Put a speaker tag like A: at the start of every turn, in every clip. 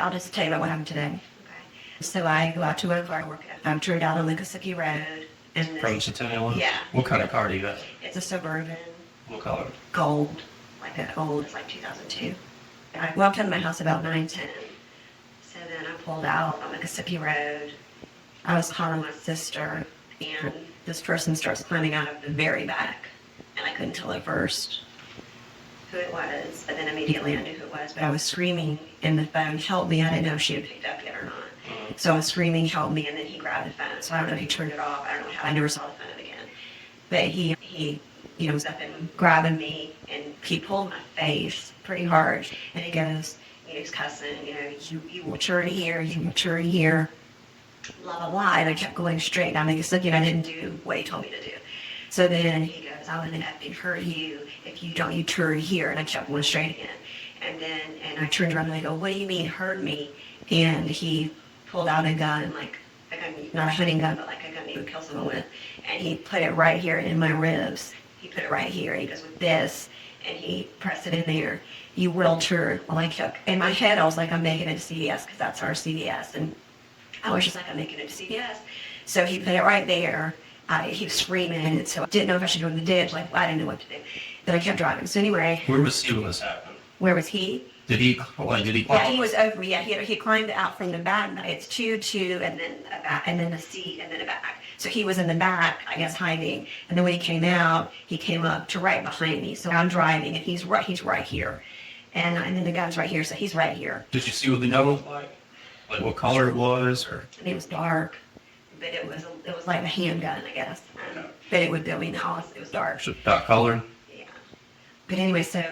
A: I'll just tell you about what happened today. Okay. So I go out to a car work. I'm turned out on Lickasookie Road.
B: From Centennial?
A: Yeah.
B: What kind of car do you have?
A: It's a Suburban.
B: What color?
A: Gold. Like that old. It's like 2002. I walked out of my house about 9:10. So then I pulled out on Lickasookie Road. I was calling my sister, and this person starts climbing out of the very back. And I couldn't tell at first who it was, but then immediately I knew who it was. But I was screaming in the phone, help me. I didn't know if she had picked up yet or not. So I was screaming, help me, and then he grabbed the phone. So I don't know if he turned it off. I don't know how. I never saw the phone again. But he was up and grabbing me, and he pulled my face pretty hard. And he goes, he's cussing, you mature here, you mature here, blah, blah, blah. And I kept going straight. I mean, it's like, I didn't do what he told me to do. So then he goes, I'm going to effing hurt you if you don't, you turn here. And I kept going straight again. And I turned around and I go, what do you mean hurt me? And he pulled out a gun, like a gun, not a hunting gun, but like a gun you would kill someone with. And he put it right here in my ribs. He put it right here. He goes with this, and he pressed it in there. You will turn. Well, I kept, in my head, I was like, I'm making it to CVS because that's our CVS. And I was just like, I'm making it to CVS. So he put it right there. He was screaming, and so I didn't know if I should go in the ditch. Like, I didn't know what to do. But I kept driving. So anyway.
B: Where was he when this happened?
A: Where was he?
B: Did he climb?
A: Yeah, he was over. Yeah, he climbed out from the back. It's two, and then a back, and then a seat, and then a back. So he was in the back, I guess, hiding. And then when he came out, he came up to right behind me. So I'm driving, and he's right here, and then the guy's right here. So he's right here.
B: Did you see what the gun was like? Like what color it was, or?
A: It was dark, but it was like a handgun, I guess. But it was dark.
B: So dark color.
A: But anyway, so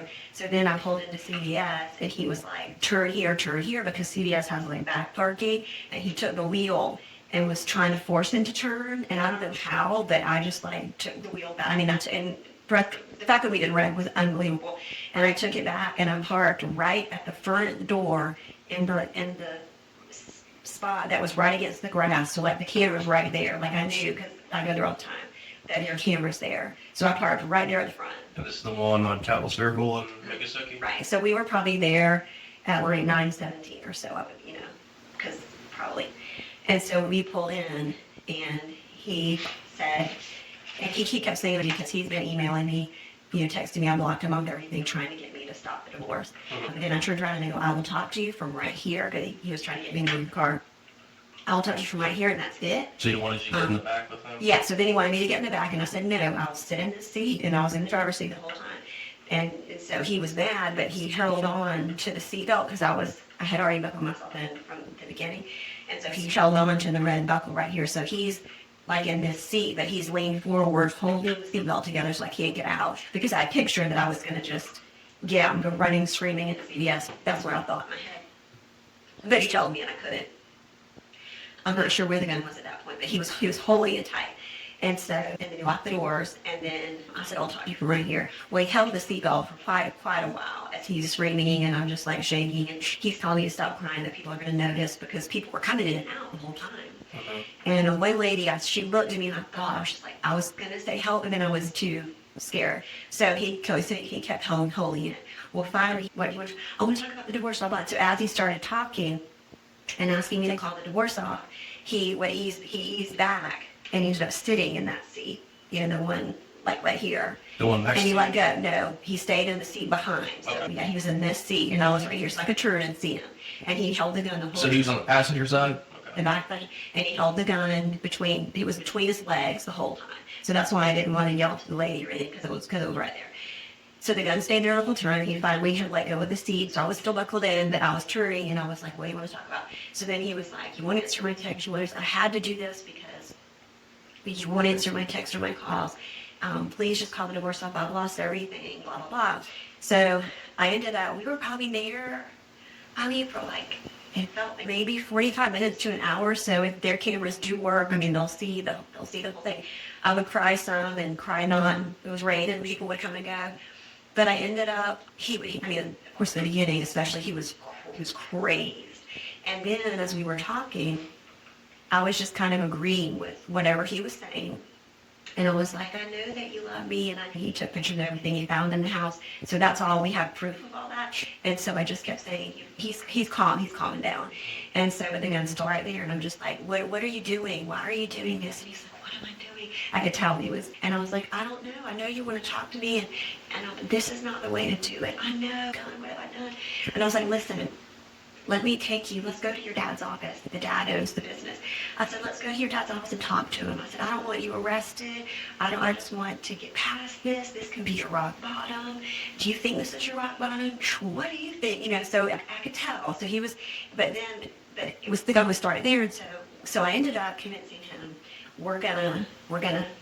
A: then I pulled into CVS, and he was like, turn here, because CVS has like back parking, and he took the wheel and was trying to force him to turn, and I don't know how, but I just like took the wheel back. I mean, and the fact that we didn't wreck was unbelievable, and I took it back, and I parked right at the front door in the spot that was right against the grass, so like the camera's right there, like I knew, because I go there all the time, that there are cameras there. So I parked right there at the front.
B: And this is the one on Chapel Circle and Lickasookie?
A: Right. So we were probably there at like 9:17 or so, because probably. And so we pulled in, and he said, and he kept saying it because he's been emailing me, texting me. I blocked him on everything, trying to get me to stop the divorce. And then I turned around and I go, I will talk to you from right here, because he was trying to get me to move the car. I'll touch you from right here, and that's it.
B: So you wanted to get in the back with him?
A: Yeah, so then he wanted me to get in the back, and I said, no, I'll sit in the seat, and I was in the driver's seat the whole time. And so he was mad, but he held on to the seatbelt, because I had already buckled myself in from the beginning. And so he held on to the red buckle right here. So he's like in this seat, but he's leaning forward, holding the seatbelt together so I can't get out. Because I pictured that I was going to just get out and go running, screaming into CVS. That's what I thought in my head. But he told me, and I couldn't. I'm not sure where the gun was at that point, but he was holding it tight. And so, and then he locked the doors, and then I said, I'll talk to you from right here. Well, he held the seatbelt for quite a while as he's screaming, and I'm just like shaking, and he's telling me to stop crying, that people are going to notice, because people were coming in and out the whole time. And the one lady, she looked at me, and I thought, she's like, I was going to say help, and then I was too scared. So he kept holding it. Well, finally, I want to talk about the divorce, blah, blah. So as he started talking and asking me to call the divorce off, he eased back and he ended up sitting in that seat, the one like right here.
B: The one next to you?
A: And he let go. No, he stayed in the seat behind. So yeah, he was in this seat, and I was right here, so I could turn and see him. And he held the gun the whole time.
B: So he was on the passenger side?
A: The back thing, and he held the gun between his legs the whole time. So that's why I didn't want to yell to the lady or anything, because it was right there. So the gun stayed there the whole time. He finally had let go of the seat, so I was still buckled in, but I was turning, and I was like, what do you want to talk about? So then he was like, you want to answer my text? I had to do this because you want to answer my text or my calls. Please just call the divorce off. I've lost everything, blah, blah, blah. So I ended up, we were probably there, for like, it felt like maybe 45 minutes to an hour. So if their cameras do work, they'll see the whole thing. I would cry some and cry not. It was rain, and people would come and go. But I ended up, of course, in the beginning especially, he was crazed. And then as we were talking, I was just kind of agreeing with whatever he was saying. And I was like, I know that you love me. And he took pictures of everything he found in the house. So that's all, we have proof of all that. And so I just kept saying, he's calming down. And so the gun's still right there. And I'm just like, what are you doing? Why are you doing this? And he's like, what am I doing? I could tell he was, and I was like, I don't know. I know you want to talk to me, and this is not the way to do it. I know, God, what have I done? And I was like, listen, let me take you. Let's go to your dad's office. The dad owns the business. I said, let's go to your dad's office and talk to him. I said, I don't want you arrested. I just want to get past this. This can be your rock bottom. Do you think this is your rock bottom? What do you think? You know, so I could tell. So he was, but it was the gun was started there, and so I ended up convincing him, we're gonna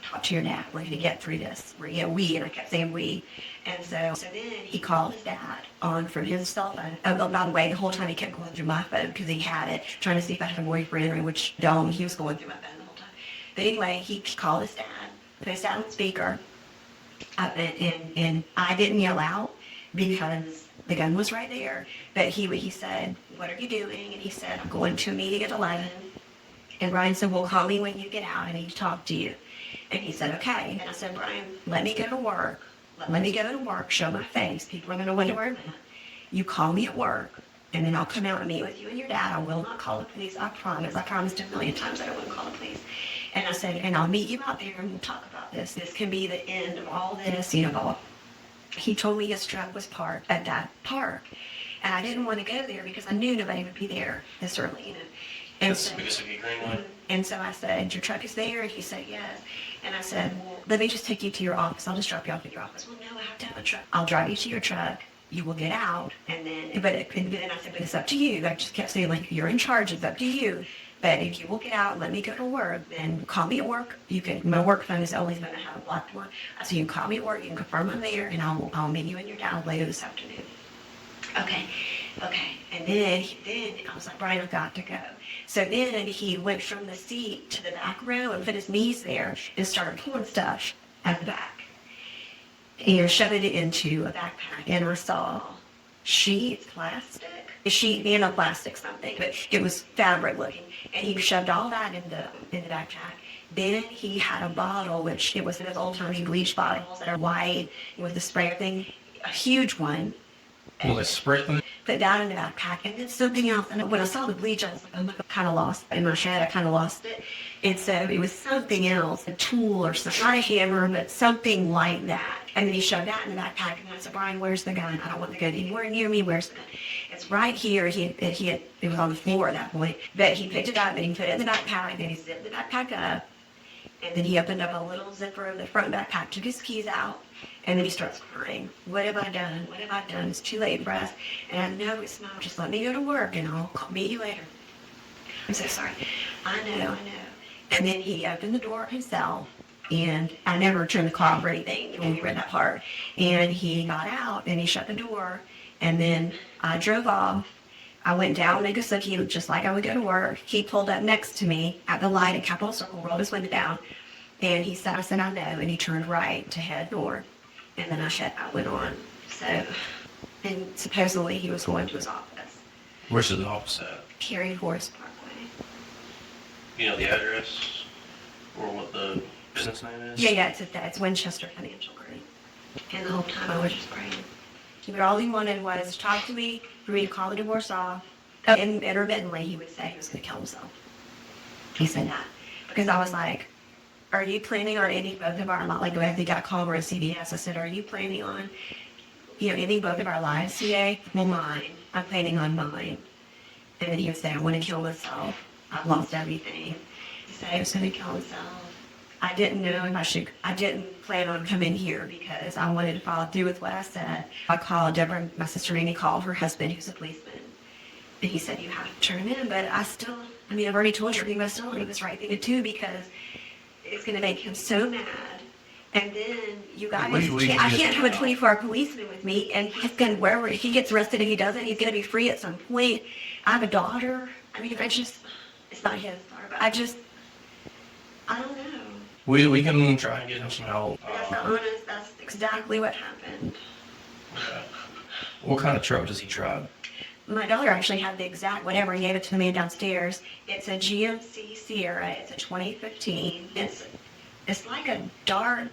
A: talk to your dad. We're gonna get through this. We, and I kept saying we. And so then he called his dad on from his cell phone. Oh, by the way, the whole time he kept going through my phone because he had it, trying to see if I had a boyfriend, which don't. He was going through my phone the whole time. But anyway, he called his dad, put his dad on speaker, and I didn't yell out because the gun was right there. But he said, what are you doing? And he said, I'm going to a meeting at 11. And Brian said, well, call me when you get out. I need to talk to you. And he said, okay. And I said, Brian, let me go to work. Let me go to work, show my face. People are going to wonder where I'm at. You call me at work, and then I'll come out and meet with you and your dad. I will not call the police. I promise. I promised a million times I don't want to call the police. And I said, and I'll meet you out there, and we'll talk about this. This can be the end of all this, you know. He told me his truck was parked at that park. And I didn't want to go there because I knew nobody would be there this early, you know. And
B: That's because of your green light.
A: And so I said, your truck is there? And he said, yes. And I said, well, let me just take you to your office. I'll just drop you off at your office. Well, no, I have to have a truck. I'll drive you to your truck. You will get out. And then I said, but it's up to you. I just kept saying, like, you're in charge. It's up to you. But if you will get out, let me go to work, then call me at work. You can, my work phone is always going to have a blocked one. So you can call me at work. You can confirm I'm there, and I'll meet you and your dad later this afternoon. Okay. And then I was like, Brian, I've got to go. So then he went from the seat to the back row and put his knees there and started pulling stuff at the back. And shoved it into a backpack. And I saw plastic something, but it was fabric looking. And he shoved all that in the backpack. Then he had a bottle, which it was those old-timey bleach bottles that are white with the sprayer thing, a huge one.
B: Well, it's spreading.
A: Put that in the backpack, and then something else. And when I saw the bleach, I was like, oh my God, I kind of lost it in my head. I kind of lost it. And so it was something else, a tool or something, not a hammer, but something like that. And then he shoved that in the backpack, and I said, Brian, where's the gun? I don't want the gun anywhere near me. Where's the gun? It's right here. It was on the floor at that point. But he picked it up, and he put it in the backpack, and he zipped the backpack up. And then he opened up a little zipper of the front backpack, took his keys out, and then he starts crying. What have I done? What have I done? It's too late for us. And I know it's not. Just let me go to work, and I'll meet you later. I'm so sorry. I know. And then he opened the door himself, and I never turned the car off or anything when we read that part. And he got out, and he shut the door, and then I drove off. I went down Miccosukee just like I would go to work. He pulled up next to me at the light at Capitol Circle, rolled his window down, and I said, I know, and he turned right to head north, and then I went on. So, and supposedly he was going to his office.
B: Where's his office at?
A: Cary Forest Parkway.
B: You know the address? Or what the business name is?
A: Yeah, it's Winchester Financial Group. And the whole time I was just praying. But all he wanted was talk to me, for me to call the divorce off. And intermittently he would say he was going to kill himself. He said that. Because I was like, are you planning on ending both of our lives? Like, I think I called her at CVS. I said, are you planning on, ending both of our lives today? Well, mine. I'm planning on mine. And then he would say, I want to kill myself. I've lost everything. He said he was going to kill himself. I didn't know if I didn't plan on coming here because I wanted to follow through with what I said. I called Deborah, my sister Amy called her husband, who's a policeman. And he said, you have to turn him in. But I've already told you everything, but I still think it's the right thing to do because it's going to make him so mad. And then you guys, I can't have a 24-hour policeman with me, and he's going to, wherever, if he gets arrested, if he doesn't, he's going to be free at some point. I have a daughter. It's not his daughter, but I don't know.
B: We can try and get him some help.
A: That's exactly what happened.
B: Okay. What kind of truck does he drive?
A: My daughter actually had the exact whatever. He gave it to me downstairs. It's a GMC Sierra. It's a 2015. It's like a dark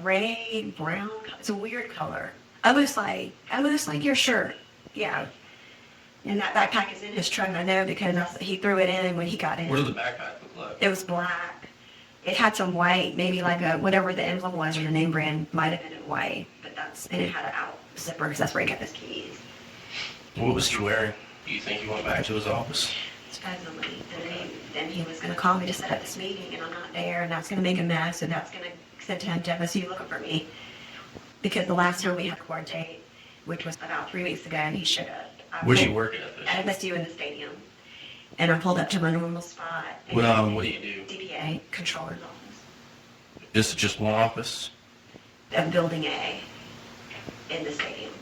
A: gray, brown. It's a weird color. Almost like your shirt. Yeah. And that backpack is in his trunk, I know, because he threw it in when he got in.
B: What did the backpack look like?
A: It was black. It had some white, maybe like a, whatever the emblem was or the name brand might have been in white. But and it had an out zipper because that's where he kept his keys.
B: What was he wearing? Do you think he went back to his office?
A: Supposedly. Then he was going to call me to set up this meeting, and I'm not there, and that's going to make a mess, and that's going to send to him, Jeff, so you looking for me. Because the last time we had a court date, which was about 3 weeks ago, and he showed up.
B: Where's he working at this?
A: At MSU in the stadium. And I pulled up to my normal spot.
B: What do you do?
A: DPA, controller's office.
B: This is just one office?
A: Of Building A in the stadium.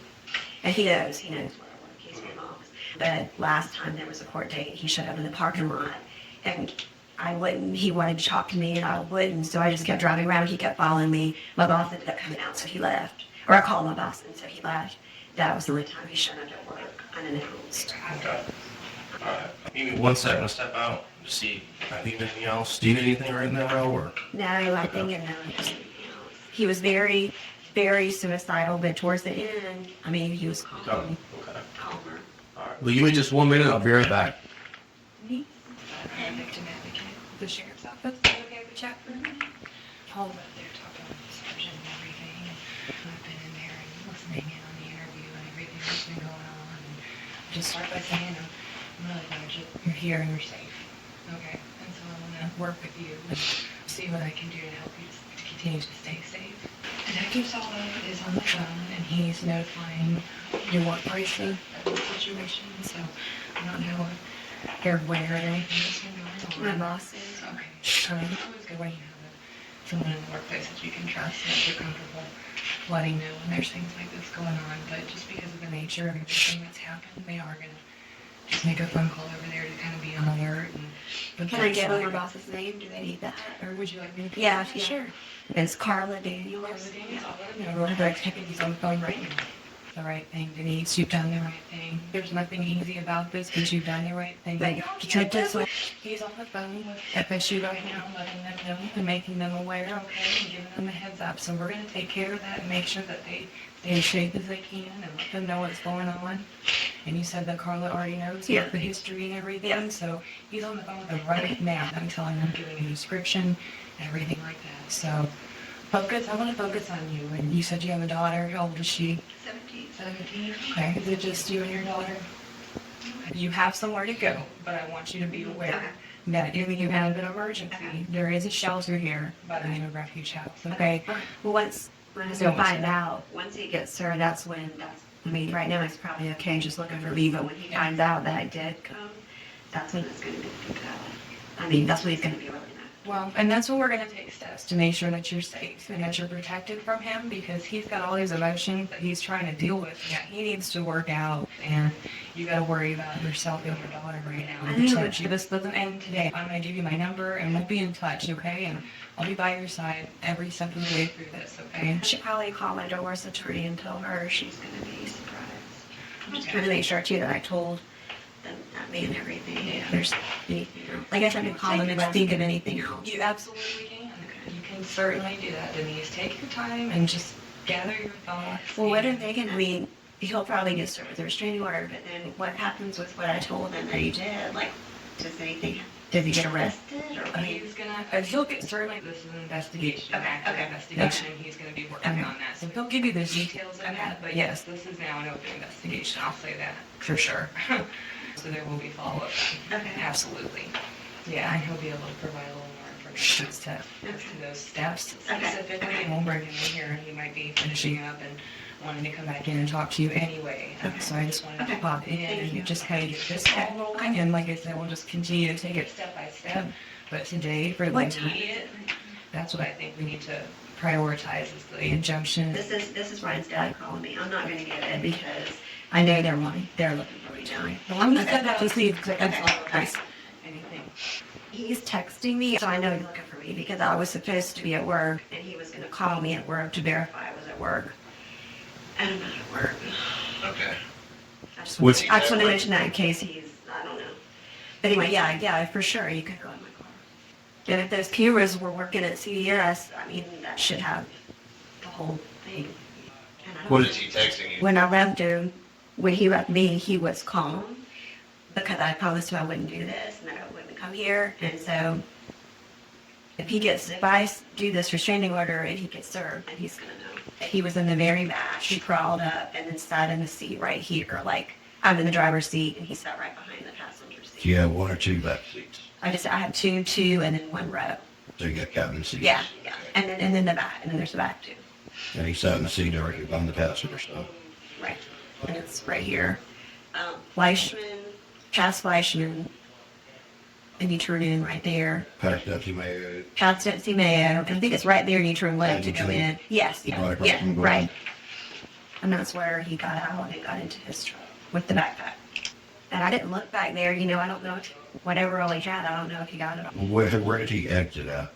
A: And he knows where I work. He's in my office. But last time there was a court date, he showed up in the parking lot. And I wouldn't. He wanted to talk to me, and I wouldn't. So I just kept driving around. He kept following me. My boss ended up coming out, so he left. Or I called my boss, and so he left. That was the only time he showed up at work unannounced.
B: Okay. All right. Give me 1 second to step out to see if I need anything else. Do you need anything right now, or?
A: No, I think it knows. He was very, very suicidal, but towards the end, I mean, he was calm.
B: Okay.
A: Calmer.
B: All right.
C: Will you give me just 1 minute? I'll be right back.
D: Victim advocate, the sheriff's office. Okay, we chat for a minute. Paul was up there talking about the surgeon and everything. And I've been in there and listening in on the interview and everything that's been going on. And just start by saying, I'm really glad you're here and you're safe. Okay, and so I want to work with you and see what I can do to help you to continue to stay safe. Detective Sala is on the phone and he's notifying your work person of the situation. So I don't know if you're aware of anything that's been going on.
A: My boss is.
D: Okay. It's always good when you have someone in the workplace that you can trust and that you're comfortable letting know when there's things like this going on. But just because of the nature of everything that's happened, they are going to just make a phone call over there to kind of be on alert. And
A: Can I give him your boss's name? Do they need that?
D: Or would you like me to?
A: Yeah, sure. It's Carla Daniels.
D: Everyone's checking he's on the phone right now. The right thing, Denise. You've done the right thing. There's nothing easy about this, but you've done the right thing.
A: Thank you.
D: He's on the phone with FSU right now, letting them know and making them aware, okay, and giving them a heads up. So we're going to take care of that and make sure that they stay as safe as they can and let them know what's going on. And you said that Carla already knows about the history and everything, so he's on the phone with them right now. I'm telling them, giving a description and everything like that. So I want to focus on you. And you said you have a daughter. How old is she? 17. Okay. Is it just you and your daughter? You have somewhere to go, but I want you to be aware that if you have an emergency, there is a shelter here by the name of Refuge House. Okay.
A: Well, once he'll find out, once he gets her, that's when, I mean, right now it's probably okay just looking for me, but when he finds out that I did come, that's when it's going to be picked up. I mean, that's when he's going to be really mad.
D: Well, and that's when we're going to take steps to make sure that you're safe and that you're protected from him, because he's got all these emotions that he's trying to deal with. Yeah, he needs to work out, and you got to worry about yourself and your daughter right now.
A: I know.
D: This doesn't end today. I'm going to give you my number, and we'll be in touch, okay? And I'll be by your side every step of the way through this, okay?
A: I should probably call my divorce attorney and tell her she's going to be surprised. I'm just trying to make sure, too, that I told them that me and everything. Yeah. There's anything else. I guess I could call them if I think of anything else.
D: You absolutely can. You can certainly do that, Denise. Take your time and just gather your thoughts.
A: Well, what are they going to mean? He'll probably get served with a restraining order, but then what happens with what I told him that he did? Like, does anything, does he get arrested? Or
D: He'll get, certainly this is an investigation, an active investigation, and he's gonna be working on that. So he'll give you the details of that, but yes, this is now an open investigation, I'll say that, for sure. So there will be follow-up.
A: Okay.
D: Absolutely. Yeah, and he'll be able to provide a little more information as to those steps specifically. He won't bring him in here, and he might be finishing up and wanting to come back in and talk to you anyway. So I just wanted to pop in and just kind of get this all rolling. And like I said, we'll just continue to take it step by step. But today, for the immediate, that's what I think we need to prioritize is the injunction.
A: This is Ryan's dad calling me. I'm not going to get it because I know they're looking for me now.
D: Well, I'm going to send that to see if that's anything.
A: He's texting me, so I know he's looking for me because I was supposed to be at work and he was going to call me at work to verify I was at work. And I'm not at work.
B: Okay.
A: I just want to mention that in case he's, I don't know. But anyway, yeah, for sure, you could go in my car. And if those cameras were working at CVS, I mean, that should have the whole thing. And I don't
B: What
A: know.
B: is he texting you?
A: When I left him, when he left me, he was calm because I promised him I wouldn't do this and that I wouldn't come here. And so if I do this restraining order and he gets served, then he's going to know. He was in the very back. He crawled up and then sat in the seat right here. Like, I'm in the driver's seat and he sat right behind the passenger seat.
C: Do you have one or two back seats?
A: I have two, and then one row.
C: So you got captain seats?
A: Yeah. And then the back, and then there's the back too.
C: And he sat in the seat directly on the passenger side.
A: Right. And it's right here. Fleischman, Chas Fleischman, and you turn in right there.
C: Packed up, he may
A: Constancy Mayo, and I think it's right there and you turn left to go in. Yes,
C: Right,
A: yeah,
C: right.
A: right. And that's where he got out and got into his truck with the backpack. And I didn't look back there, I don't know, whatever all he had, I don't know if he got it all.
C: Where did he exit at?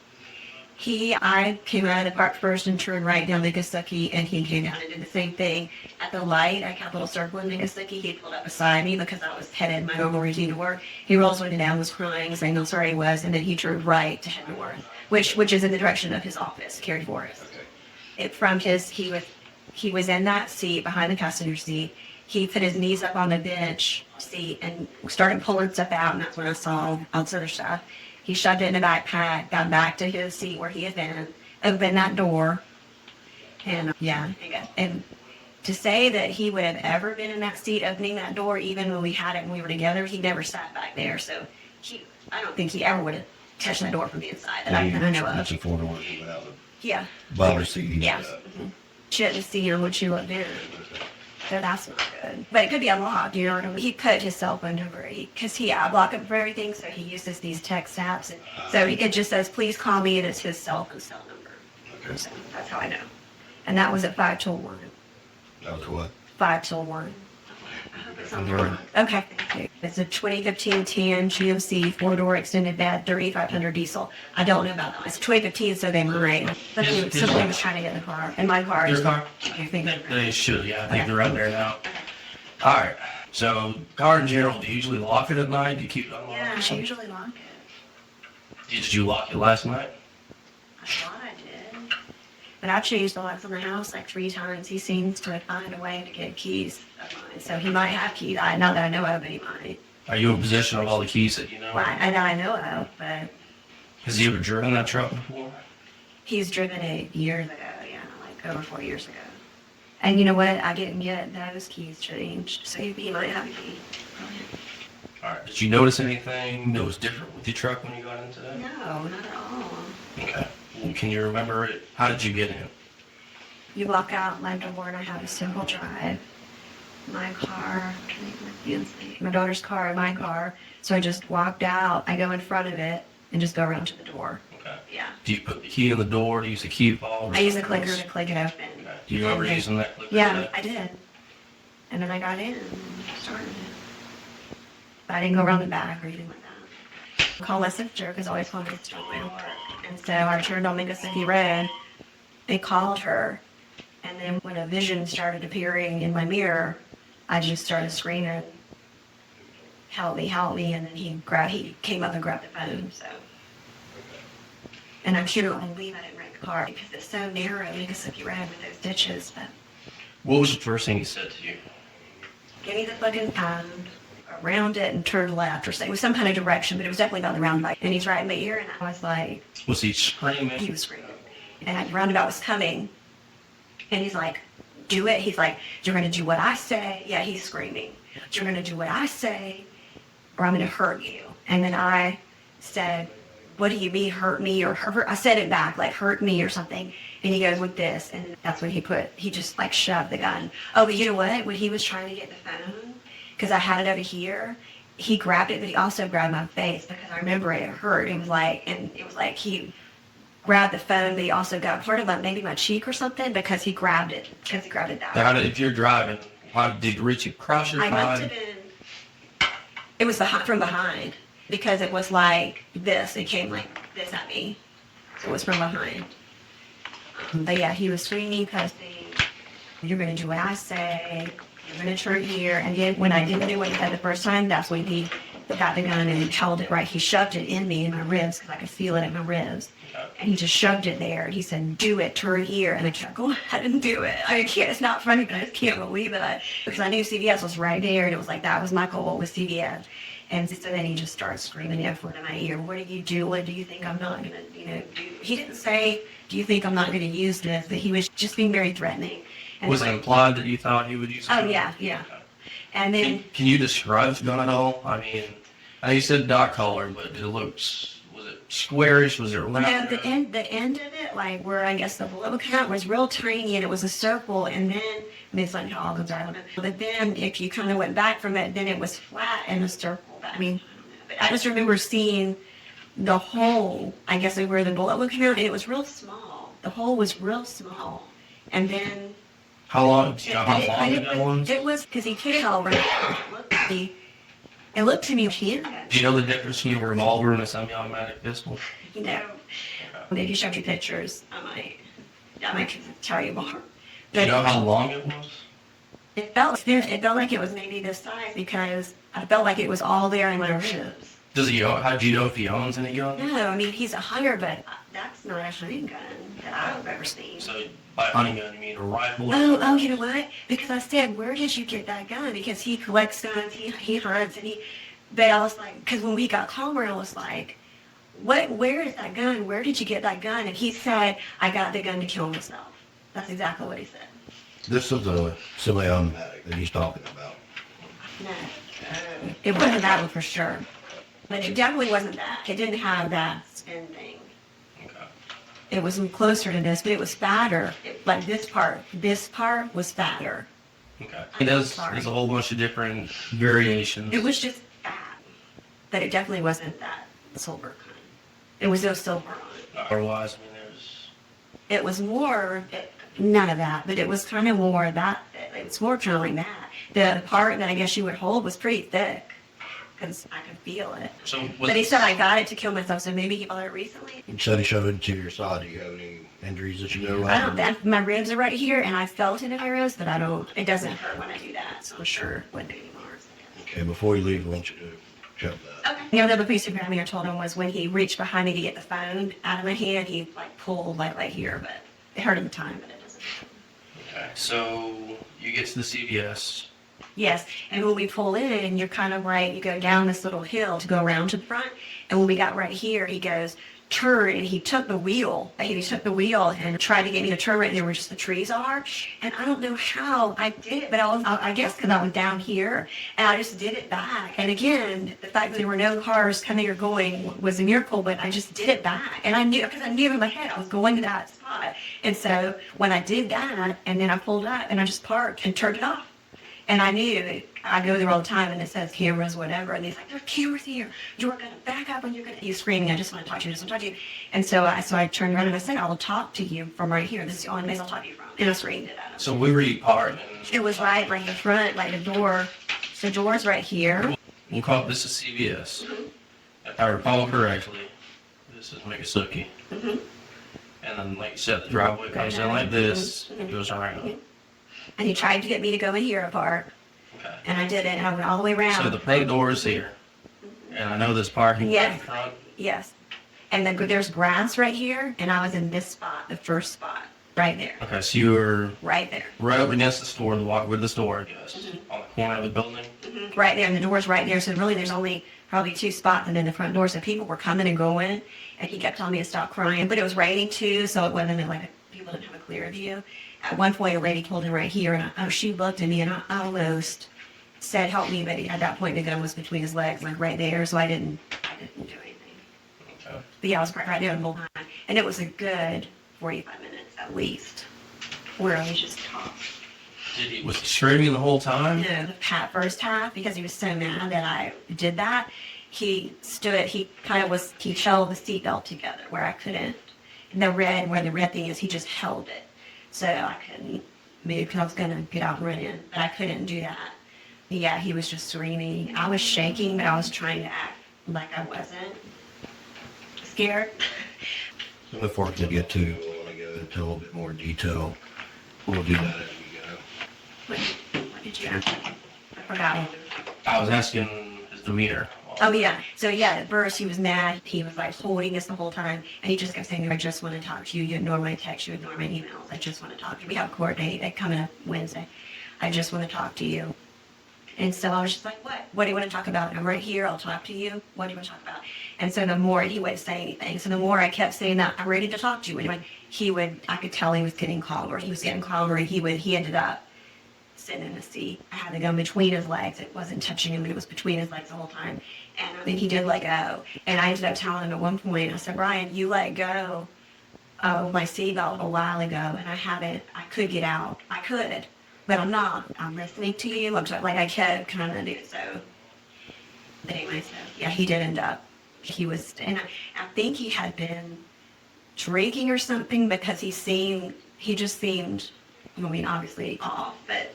A: I came out of the park first and turned right down Miccosukee, and he came out and did the same thing. At the light, I kept a little circle in Miccosukee. He pulled up beside me because I was headed my normal routine to work. He rolls window down, was crying, saying how sorry he was, and then he turned right to head north, which is in the direction of his office, Cary Forest. He was in that seat behind the passenger seat. He put his knees up on the bench seat and started pulling stuff out, and that's when I saw all sort of stuff. He shoved it in a backpack, got back to his seat where he had been, opened that door, and and to say that he would have ever been in that seat opening that door, even when we had it and we were together, he never sat back there. So I don't think he ever would have touched that door from the inside that I know
C: That's
A: of.
C: a four door, he went out
A: Yeah,
C: the bottom seat. He
A: yeah.
C: went out.
A: Shouldn't see her when she looked in. So that's not good. But it could be unlocked, you know what I mean? He put his cell phone number, because I block him for everything, so he uses these text apps. And so it just says, please call me, and it's his cell number.
C: Okay.
A: So that's how I know. And that was at 5 till 1.
C: That was what?
A: 5 till 1. I hope it's on there. Okay. It's a 2015 tan GMC 4-door extended bed, 3500 diesel. I don't know about that. It's 2015, so they might. Somebody was trying to get in the car. In my car.
B: Your car?
A: I think
B: They should, yeah. I think
A: Okay.
B: they're up there now. All right. So, car in general, do you usually lock it at night? Do you keep it unlocked?
A: Yeah, she usually lock it.
B: Did you lock it last night?
A: I thought I did. But I changed the locks on the house like 3 times. He seems to find a way to get keys of mine. So he might have keys. Not that I know of, but he might.
B: Are you in possession of all the keys that you know?
A: Well, I know of, but
B: Has he ever driven that truck before?
A: he's driven it years ago. Yeah, like over 4 years ago. And you know what? I didn't get those keys changed. So he might have a key.
B: All right. Did you notice anything that was different with your truck when you got into that?
A: No, not at all.
B: Okay. Well, can you remember it? How did you get in?
A: You walk out my door and I have a simple drive. My car, my daughter's car, and my car. So I just walked out. I go in front of it and just go around to the door.
B: Okay.
A: Yeah.
B: Do you put the key in the door? Do you use the key fob?
A: I use the clicker to click it open.
B: Okay. Do you remember using that clicker?
A: Yeah, I did. And then I got in and started it. But I didn't go around the back or anything like that. Call my sister because I always call my sister on my work. And so I turned on Miccosukee Road and called her. And then when a vision started appearing in my mirror, I just started screaming, help me, help me. And then he came up and grabbed the phone, so. And I'm sure I believe I didn't wreck the car because it's so narrow, Miccosukee Road with those ditches, but
B: What was the first thing he said to you?
A: give me the fucking pound, around it and turn left or something. It was some kind of direction, but it was definitely not the roundabout. And he's right in my ear and I was like,
B: Was he
A: he
B: screaming?
A: was screaming. And the roundabout was coming. And he's like, do it. He's like, you're going to do what I say. Yeah, he's screaming. You're going to do what I say or I'm going to hurt you. And then I said, what do you mean hurt me or hurt? I said it back, like hurt me or something. And he goes with this. And that's when he just like shoved the gun. Oh, but you know what? When he was trying to get the phone, because I had it over here, he grabbed it, but he also grabbed my face because I remember it hurt. It was like he grabbed the phone, but he also got part of maybe my cheek or something because he grabbed it that way.
B: If you're driving, how did you reach across your
A: I must
B: side?
A: have been, it was from behind because it was like this. It came like this at me. So it was from behind. But yeah, he was screaming, cussing. You're going to do what I say. You're going to turn here. And then when I didn't do what he said the first time, that's when he got the gun and held it right. He shoved it in me in my ribs because I could feel it in my ribs. And he just shoved it there. He said, do it, turn here. And I tried, go ahead and do it. I can't, it's not funny, but I just can't believe it. Because I knew CVS was right there. And it was like, that was my goal with CVS. And so then he just started screaming the F word in my ear. What are you doing? Do you think I'm not going to, he didn't say, do you think I'm not going to use this? But he was just being very threatening. And
B: Was it implied that you thought he would use it?
A: Oh, yeah. And then,
B: Can you describe the gun at all? I mean, I know you said dark color, but it looks, was it squarish? Was it round?
A: no, the end of it, like where I guess the blow count was real tiny and it was a circle. And then, I mean, it's like all the time. But then if you kind of went back from it, then it was flat and a circle. I mean, I just remember seeing the hole, I guess like where the bullet would come out, and it was real small. The hole was real small. And then
B: How long? Do you know how long the gun was?
A: it was because he took it all right. It looked to me, he
B: Do you know the difference between a revolver and a semi-automatic pistol?
A: If you showed you pictures, I might tell you more.
B: Do you know how long it was?
A: It felt like it was maybe this size because I felt like it was all there in my ribs.
B: How do you know if he owns any guns?
A: No, I mean, he's a hunter, but that's not a hunting gun that I've ever seen.
B: So by hunting gun, you mean a rifle?
A: Oh, you know what? Because I said, where did you get that gun? Because he collects guns, he hunts, but I was like, because when we got calmer, I was like, where is that gun? Where did you get that gun? And he said, I got the gun to kill myself. That's exactly what he said.
C: This is a semi-automatic that he's talking about.
A: No, it wasn't that one for sure. But it definitely wasn't that. It didn't have that spin thing.
B: Okay.
A: It was closer to this, but it was fatter. Like this part was fatter.
B: Okay. And there's a whole bunch of different variations.
A: It was just fat. But it definitely wasn't that silver kind. It was no silver on it.
B: Otherwise, I mean, there's...
A: It was more, none of that, but it was kind of more that, it was more kind of like that. The part that I guess you would hold was pretty thick. Because I could feel it.
B: So
A: But he said I got it to kill myself, so maybe he bought it recently.
C: You said he showed it to your side. Do you have any injuries that you know
A: I
C: of?
A: don't. My ribs are right here, and I felt it in my ribs, but I don't. It doesn't hurt when I do that, so I'm sure it wouldn't do anymore.
C: Okay, before you leave, I want you to check that.
A: Okay. The other piece of grabbing I told him was when he reached behind me to get the phone out of my hand, he like pulled like right here, but it hurt him the time, but it doesn't.
B: Okay. So you get to the CVS.
A: Yes, and when we pull in, you're kind of right, you go down this little hill to go around to the front, and when we got right here, he goes, turn, and he took the wheel and tried to get me to turn right there where just the trees are, and I don't know how I did it, but I guess because I was down here, and I just did it back, and again, the fact that there were no cars coming or going was a miracle, but I just did it back, and I knew, because I knew in my head I was going to that spot, and so when I did that, and then I pulled up, and I just parked and turned it off. And I knew, I go there all the time and it says cameras, whatever. And he's like, there's cameras here. You're going to back up and you're going to, he's screaming, I just want to talk to you, I just want to talk to you. And so I turned around and I said, I will talk to you from right here. This is the only place I'll talk to you from. And I screamed it at him.
B: So we were parked.
A: It was right in the front, like the door. The door's right here.
B: We'll call this is CVS. If I recall correctly, this is Miccosukee. And then, like you said, the driveway comes in like this and goes around.
A: And he tried to get me to go in here apart.
B: Okay.
A: And I did it, and I went all the way around.
B: So the pay door is here. And I know there's parking
A: Yes.
B: in front.
A: Yes. And then there's grass right here, and I was in this spot, the first spot, right there.
B: Okay, so you were
A: Right there.
B: right up against the store, the walk with the store, I guess, on the corner of the building.
A: Right there, and the door's right there. So really, there's only probably two spots, and then the front door. So people were coming and going, and he kept telling me to stop crying. But it was raining too, so it wasn't like people didn't have a clear view. At one point, a lady told him right here, and she looked at me, and I almost said, "Help me!" But at that point, the gun was between his legs, like right there. So I didn't do anything.
B: Okay.
A: But yeah, I was right there the whole time, and it was a good 45 minutes at least, where I was just talking.
B: Was he screaming the whole time?
A: No, the first half, because he was so mad that I did that, he stood, he held the seatbelt together where I couldn't. And where the red thing is, he just held it. So I couldn't move because I was going to get out and run in, but I couldn't do that. But yeah, he was just screaming. I was shaking, but I was trying to act like I wasn't scared.
C: So before we get to, I want to go into a little bit more detail. We'll do that as we go.
A: What did you ask? I forgot.
B: I was asking his demeanor
A: Oh yeah. So yeah, at first he was mad. He was like holding us the whole time, and he just kept saying, "I just want to talk to you. You ignore my text. You ignore my emails. I just want to talk to you. We have court date. They coming up Wednesday. I just want to talk to you." And so I was just like, "What? What do you want to talk about? I'm right here. I'll talk to you. What do you want to talk about?" And so the more he wouldn't say anything, so the more I kept saying that I'm ready to talk to you. And I could tell he was getting calmer. He was getting calmer, and he ended up sitting in the seat. I had the gun between his legs. It wasn't touching him, but it was between his legs the whole time. And I think he did let go. And I ended up telling him at one point, I said, "Brian, you let go of my seatbelt a while ago, and I could get out. I could, but I'm not. I'm listening to you." I'm like I kept kind of doing so. But anyway, so yeah, he did end up. And I think he had been drinking or something because he just seemed, I mean, obviously off, but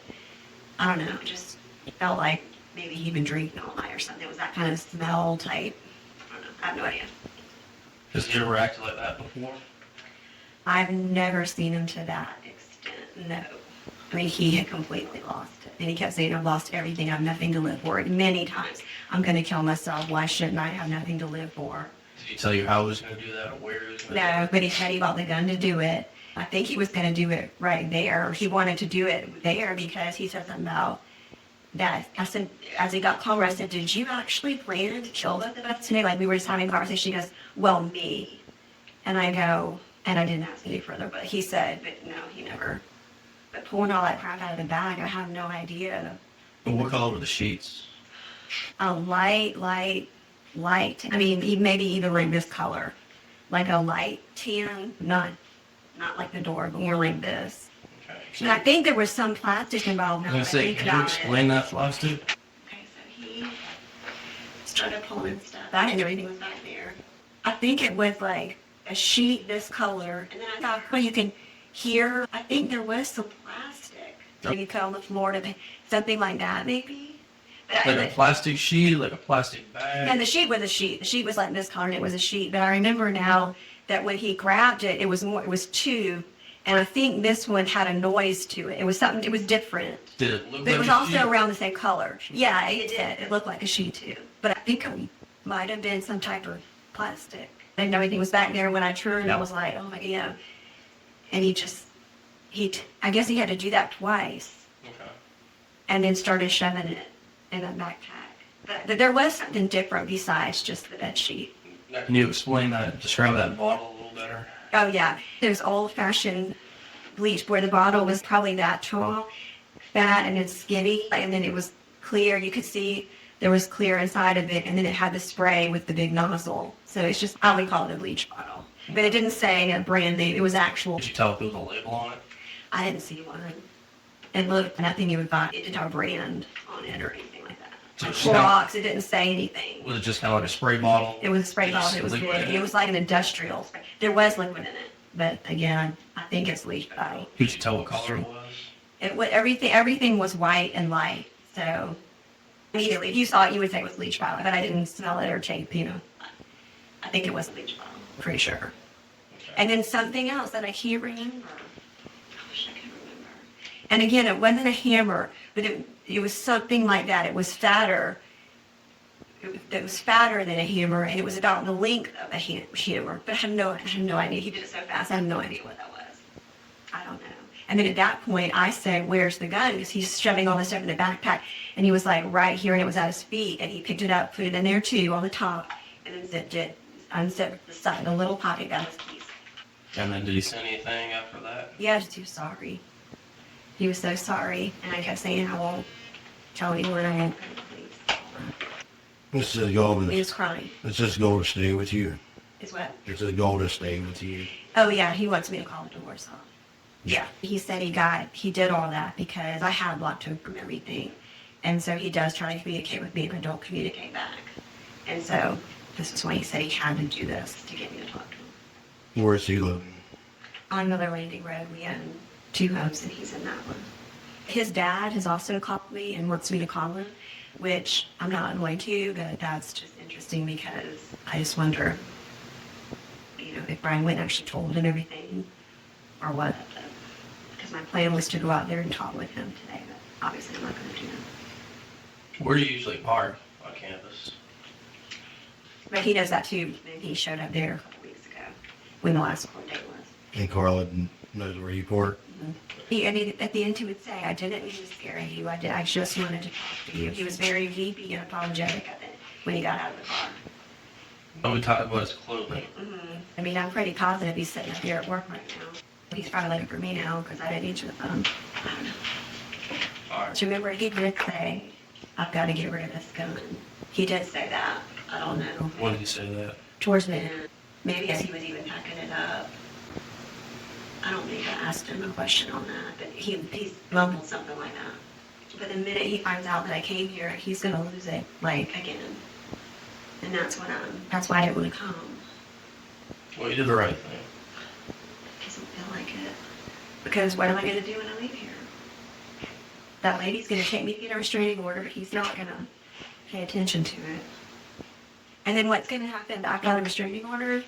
A: I don't know, just felt like maybe he'd been drinking all night or something. It was that kind of smell type. I don't know. I have no idea.
B: Has he ever acted like that before?
A: I've never seen him to that extent, no. I mean, he had completely lost it. And he kept saying, "I've lost everything. I have nothing to live for." Many times, "I'm going to kill myself. Why shouldn't I have nothing to live for?"
B: Did he tell you how he was going to do that or where he was going to
A: No, but he said he bought the gun to do it. I think he was going to do it right there. He wanted to do it there because he said something about that. I said, as he got calmer, I said, "Did you actually plan to kill both of us today?" Like we were just having a conversation. He goes, "Well, me." And I go, and I didn't ask any further, but he said, "But no, he never." But pulling all that crap out of the bag, I have no idea.
B: And what color were the sheets?
A: A light. I mean, maybe even like this color, like a light tan, not like the door, but more like this.
B: Okay.
A: And I think there was some plastic involved.
B: I
A: Now
B: was
A: that I
B: going to say,
A: think
B: can you
A: about it.
B: explain that for us, too?
A: Okay, so he started pulling stuff. I didn't know anything was back there. I think it was like a sheet this color, and then I thought, well, you can hear. I think there was some plastic. Maybe put on the floor to something like that, maybe. But
B: Like a plastic sheet, like a plastic bag?
A: and the sheet was a sheet. The sheet was like this color, and it was a sheet. But I remember now that when he grabbed it, it was two, and I think this one had a noise to it. It was something. It was different.
B: Did it look
A: But
B: like
A: it was
B: a
A: also
B: sheet?
A: around the same color. Yeah, it did. It looked like a sheet too. But I think it might have been some type of plastic. I didn't know anything was back there. When I turned, I was like, "Oh my God!" And I guess he had to do that twice,
B: Okay.
A: and then started shoving it in a backpack. But there was something different besides just the bed sheet.
B: Now, can you describe that bottle a little better?
A: Oh yeah, there's old-fashioned bleach where the bottle was probably that tall, fat, and it's skinny, and then it was clear. You could see there was clear inside of it, and then it had the spray with the big nozzle. So it's just, I would call it a bleach bottle. But it didn't say a brand name. It was actual.
B: Did you tell if there was a label on it?
A: I didn't see one. It looked nothing you would buy. It didn't have a brand on it or anything like that.
B: So
A: Like
B: it's not-
A: Clorox, it didn't say anything.
B: Was it just kind of like a spray bottle?
A: It was a spray bottle. It was
B: Liquid
A: big.
B: in
A: It was like an industrial spray. There was liquid in it. But again, I think it's bleach bottle.
B: Could you tell what color it was?
A: Everything was white and light. So immediately, if you saw it, you would say it was bleach bottle. But I didn't smell it or taste, I think it was a bleach bottle. Pretty sure.
B: Okay.
A: And then something else that I can't remember. I wish I could remember. And again, it wasn't a hammer, but it was something like that. It was fatter. It was fatter than a hammer, and it was about the length of a hammer. But I have no idea. He did it so fast, I have no idea what that was. I don't know. And then at that point, I said, "Where's the gun?" Because he's shoving all this stuff in the backpack, and he was like right here, and it was at his feet, and he picked it up, put it in there too, on the top, and then zipped it, unzipped the side, the little pocket, got his keys.
B: And then did he say anything after that?
A: Yeah, he was sorry. He was so sorry, and I kept saying, "I won't tell anyone. I won't."
C: This is a goal.
A: He was crying.
C: It's his goal to stay with you.
A: Is what?
C: It's a goal to stay with you.
A: Oh yeah, he wants me to call a divorce off. Yeah, he said he did all that because I had blocked him from everything, and so he does try to communicate with me, but don't communicate back. And so this is why he said he had to do this to get me to talk to him.
C: Where's he living?
A: On another landing road, we own 2 homes, and he's in that one. His dad has also called me and wants me to call him, which I'm not going to, but that's just interesting because I just wonder, if Brian went and actually told him everything or what. Because my plan was to go out there and talk with him today, but obviously I'm not going to do that.
B: Where do you usually park on campus?
A: But he knows that too. He showed up there a couple weeks ago when the last court date was.
C: And Carolyn knows where you work.
A: I mean, at the end he would say, I didn't mean to scare you. I just wanted to talk to you. He was very weepy and apologetic of it when he got out of the car.
B: But we talked about his clothing.
A: I mean, I'm pretty positive he's sitting up here at work right now. He's probably looking for me now because I didn't answer the phone. I don't know.
B: All right.
A: Do you remember he did say, I've got to get rid of this gun? He did say that. I don't know.
B: When did he say that?
A: Towards the end. Maybe as he was even packing it up. I don't think I asked him a question on that, but he's mumbled something like that. But the minute he finds out that I came here, he's gonna lose it, like, again. And that's why I didn't want to come.
B: Well, you did the right thing.
A: Doesn't feel like it. Because what am I gonna do when I leave here? That lady's gonna take me to get a restraining order, but he's not gonna pay attention to it. And then what's gonna happen? I've got a restraining order.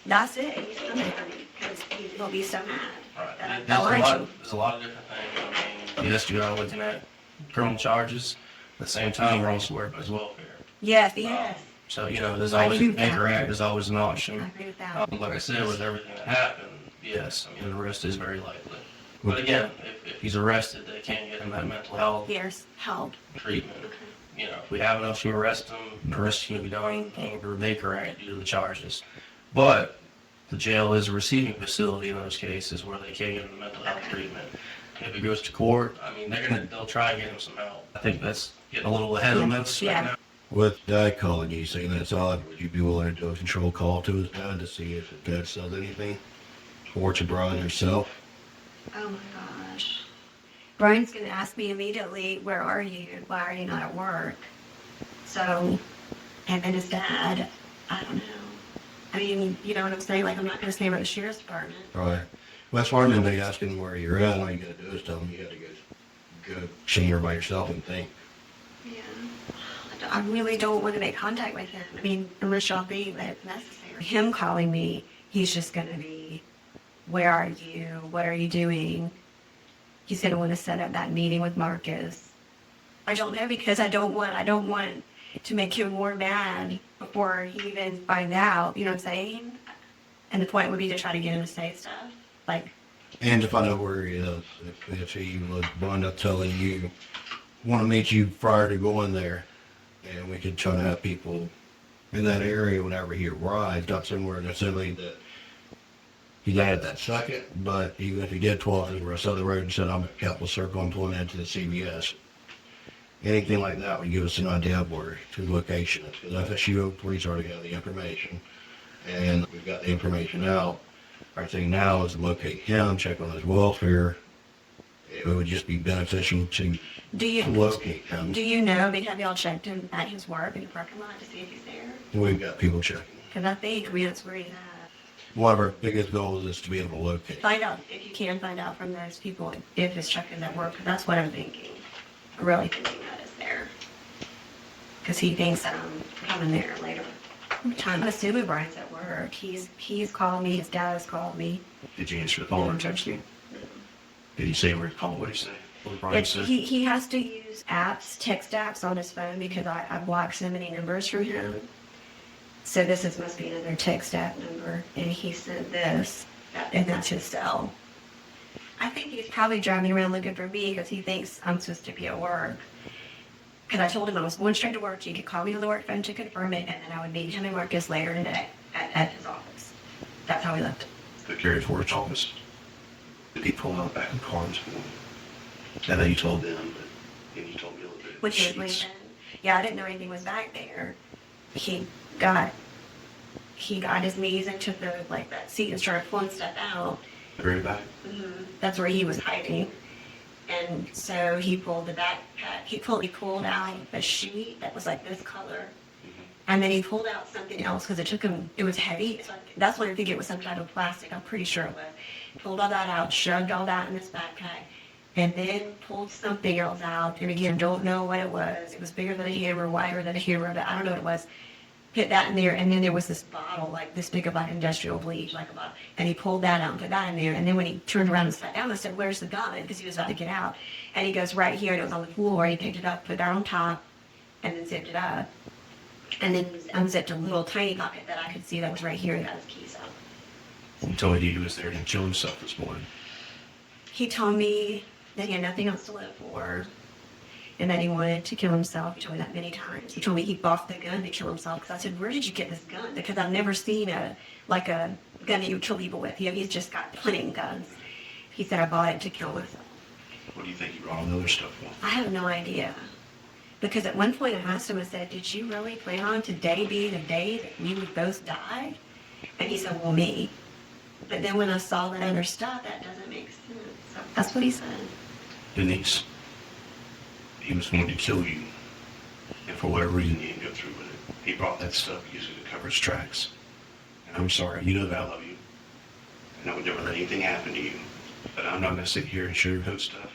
A: That's it. He's coming for me because he will be so mad.
B: Right.
A: that I
B: There's
A: fell
B: a
A: on
B: lot,
A: you.
B: there's a lot of different things. I mean, yes, you are looking at criminal charges. At the same time, we're also worried about his welfare.
A: Yes.
B: So, you know, there's
A: I
B: always
A: agree
B: an
A: with that.
B: anchor act, there's always an
A: I
B: option.
A: agree with that.
B: Like I said, with everything that happened, yes, I mean, the arrest is very likely. But again, if he's arrested, they can't get him that mental health
A: Here's help.
B: treatment. You know, if we have enough to arrest him, the arrest can be done under the Baker Act due to the charges. But the jail is a receiving facility in those cases where they can't get him the mental health treatment. If it goes to court, I mean, they'll try and get him some help. I think that's getting a little ahead of us right
A: Yeah.
B: now.
C: With Dad calling you saying that's odd, would you be willing to do a control call to his dad to see if his dad says anything? Or to Brian yourself?
A: Oh my gosh. Brian's gonna ask me immediately, where are you? Why are you not at work? So, and then his dad, I don't know. I mean, you know what I'm saying? Like, I'm not gonna stay at the sheriff's department.
C: Right. West Farming, they asking where you're at. All you gotta do is tell them you gotta go somewhere by yourself and think.
A: Yeah. I really don't want to make contact with him. I mean, unless y'all think that it's necessary. Him calling me, he's just gonna be, where are you? What are you doing? He's gonna want to set up that meeting with Marcus. I don't know because I don't want to make him more mad before he even finds out. You know what I'm saying? And the point would be to try to get him to say stuff. Like,
C: And to find out where he is. If he would wind up telling you, want to meet you prior to going there. And we could try to have people in that area whenever he arrived, not somewhere necessarily that he got that second, but even if he did 12 the rest of the road and said, I'm at Capitol Circle, I'm pulling into the CVS. Anything like that would give us an idea of where his location is. Because FSU police already have the information. And we've got the information out. Our thing now is to locate him, check on his welfare. It would just be beneficial to
A: do you
C: locate him.
A: do you know? Maybe have y'all checked him at his work in the parking lot to see if he's there?
C: We've got people checking.
A: Because I think that's where he's at.
C: One of our biggest goals is to be able to locate.
A: Find out if you can find out from those people if his truck is at work. 'Cause that's what I'm thinking. I'm really thinking that is there. Because he thinks that I'm coming there later. I'm assuming Brian's at work. He's called me. His dad has called me.
B: Did you answer the phone or text you? Did he say where he called? What did he say? What did Brian say?
A: He has to use apps, text apps on his phone because I blocked so many numbers from him. So must be another text app number. And he sent this, and that's his cell. I think he's probably driving around looking for me because he thinks I'm supposed to be at work. Because I told him I was going straight to work. He could call me to the work phone to confirm it, and then I would meet him and Marcus later today at his office. That's how we left.
B: The Carrier's Works office. Did he pull out back in cars? I know you told them, but you told me a little bit.
A: Which is leaving. Yeah, I didn't know anything was back there. He got his knees and took that seat and started pulling stuff out.
B: Very back.
A: That's where he was hiding. And so he pulled the backpack. He pulled out a sheet that was like this color. And then he pulled out something else because it was heavy. So that's why I think it was some type of plastic. I'm pretty sure it was. Pulled all that out, shoved all that in his backpack, and then pulled something else out. And again, don't know what it was. It was bigger than a hammer, wider than a hammer, but I don't know what it was. Put that in there, and then there was this bottle, like this big of like industrial bleach, like a bottle. And he pulled that out and put that in there. And then when he turned around and sat down, I said, "Where's the gun?" Because he was about to get out. And he goes, "Right here." And it was on the floor. He picked it up, put that on top, and then zipped it up. and then unzipped a little tiny pocket that I could see that was right here and got his keys out.
B: He told you he was there to kill himself this morning.
A: He told me that he had nothing else to live for and that he wanted to kill himself. He told me that many times. He told me he bought the gun to kill himself because I said, where did you get this gun? Because I've never seen a gun that you would kill people with. He's just got hunting guns. He said, I bought it to kill myself.
B: What do you think he brought all the other stuff for?
A: I have no idea. Because at one point I asked him, I said, did you really plan on today being the day that we would both die? And he said, well, me. But then when I saw that other stuff, that doesn't make sense. So that's what he said.
B: Denise, he was going to kill you. And for whatever reason, he didn't go through with it. He brought that stuff usually to cover his tracks. And I'm sorry, you know that I love you. And I would never let anything happen to you. But I'm not going to sit here and sugarcoat stuff.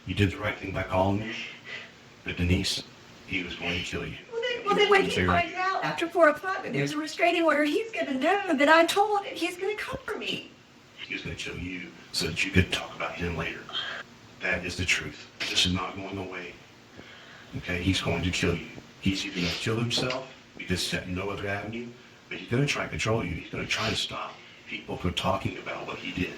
B: You did the right thing by calling me. But Denise, he was going to kill you.
A: Well, then when he finds out after 4 o'clock that there's a restraining order, he's going to know that I told him he's going to come for me.
B: He was going to kill you so that you could talk about him later. That is the truth. This is not going away. Okay, he's going to kill you. He's either going to kill himself because he had no other avenue, but he's going to try to control you. He's going to try to stop people from talking about what he did.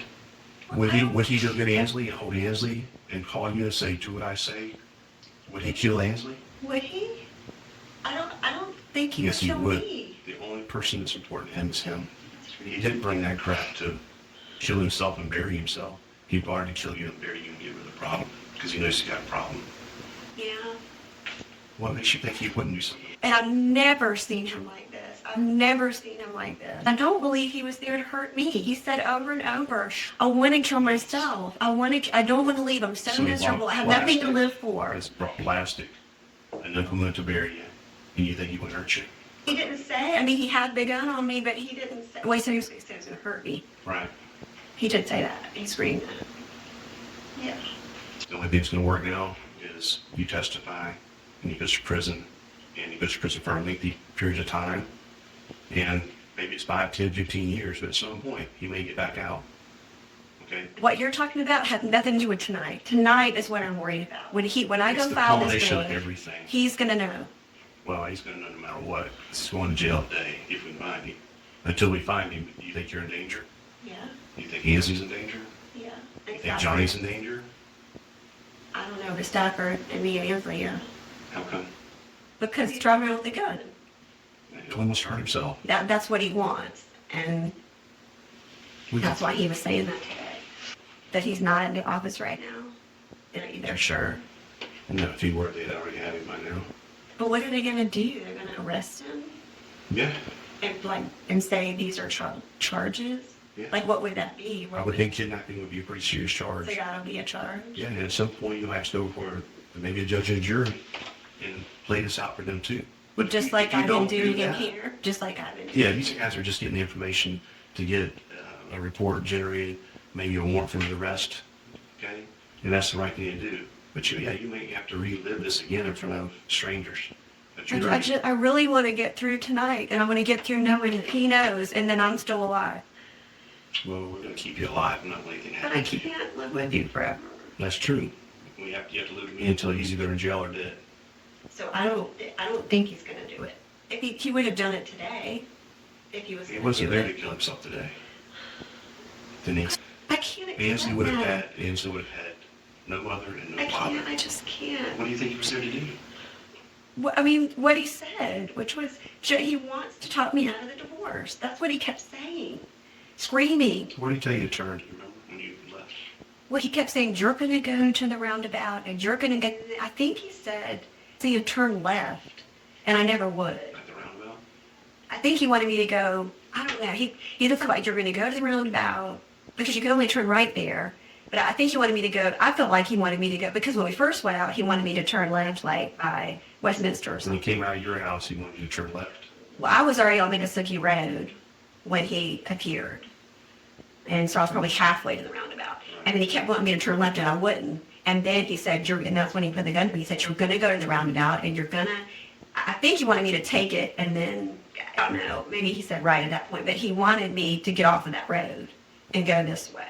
B: Would he go get Ansley and hold Ansley and call you and say, do what I say? Would he kill Ansley?
A: Would he? I don't think he
B: Yes,
A: would
B: he
A: kill
B: would.
A: me.
B: The only person that's important to him is him. He didn't bring that crap to kill himself and bury himself. He brought it to kill you and bury you and get rid of the problem because he knows he's got a problem.
A: Yeah.
B: What makes you think he wouldn't do something?
A: And I've never seen him like this. I've never seen him like this. I don't believe he was there to hurt me. He said over and over, I want to kill myself. I don't want to leave. I'm so
B: So he
A: miserable.
B: brought
A: I have nothing to
B: plastic.
A: live for.
B: He's brought plastic and then went to bury you. And you think he would hurt you?
A: He didn't say. I mean, he had the gun on me, but he didn't say. Wait, so he said he was going to hurt me.
B: Right.
A: He did say that. He screamed that. Yeah.
B: The only thing that's going to work now is you testify and he goes to prison. And he goes to prison for a lengthy period of time. And maybe it's 5, 10, 15 years, but at some point he may get back out. Okay?
A: What you're talking about has nothing to do with tonight. Tonight is what I'm worried about. When I
B: It's
A: go
B: the
A: file this
B: culmination of
A: bill,
B: everything.
A: he's going to know.
B: Well, he's going to know no matter what. He's going to jail today if we find him. Until we find him, do you think you're in danger?
A: Yeah.
B: Do you think he's in danger?
A: Yeah.
B: Do you think Johnny's in danger?
A: I don't know, but Stafford and me and Ansley, yeah.
B: How come?
A: Because he's driving around with a gun.
B: He almost hurt himself.
A: That's what he wants. And that's why he was saying that today. That he's not in the office right now.
B: Yeah, sure. No, if he were, they'd already have him by now.
A: But what are they going to do? They're going to arrest him?
B: Yeah.
A: And say these are charges?
B: Yeah.
A: Like, what would that be?
B: I would think kidnapping would be a pretty serious charge.
A: There got to be a charge?
B: Yeah, and at some point you'll have to go for maybe a judge and a jury and play this out for them too. But
A: Just
B: if
A: like
B: you
A: I've been
B: don't do
A: doing in
B: that-
A: here. Just like I've been doing.
B: Yeah, these guys are just getting the information to get a report generated, maybe a warrant for the arrest. Okay? And that's the right thing to do. But you may have to relive this again in front of strangers. But you're right.
A: I really want to get through tonight, and I want to get through knowing that he knows, and then I'm still alive.
B: Well, we're going to keep you alive and not let anything
A: But I
B: happen to you.
A: can't live with you forever.
B: That's true. You have to live with me until he's either in jail or dead.
A: So I don't think he's going to do it. If he would have done it today, if he was
B: He
A: going to
B: wasn't
A: do
B: there to
A: it.
B: kill himself today. Denise,
A: I can't accept
B: Ansley would have
A: that.
B: had no mother and no
A: I
B: father.
A: can't. I just can't.
B: What do you think he was there to do?
A: I mean, what he said, which was, he wants to talk me out of the divorce. That's what he kept saying. Screaming.
B: Where did he tell you to turn? Do you remember when you left?
A: Well, he kept saying, you're going to go to the roundabout, and you're going to get, I think he said, so you turn left, and I never would.
B: At the roundabout?
A: I think he wanted me to go, I don't know, he just said, like, you're going to go to the roundabout, because you can only turn right there. But I think he wanted me to go, I felt like he wanted me to go, because when we first went out, he wanted me to turn left, like, by Westminster or
B: When he
A: something.
B: came out of your house, he wanted you to turn left.
A: Well, I was already on Minnesota Road when he appeared. And so I was probably halfway to the roundabout. And then he kept wanting me to turn left, and I wouldn't. And then he said, and that's when he put the gun to me. He said, you're going to go to the roundabout, and you're going to, I think he wanted me to take it, and then, I don't know, maybe he said right at that point, but he wanted me to get off of that road and go this way.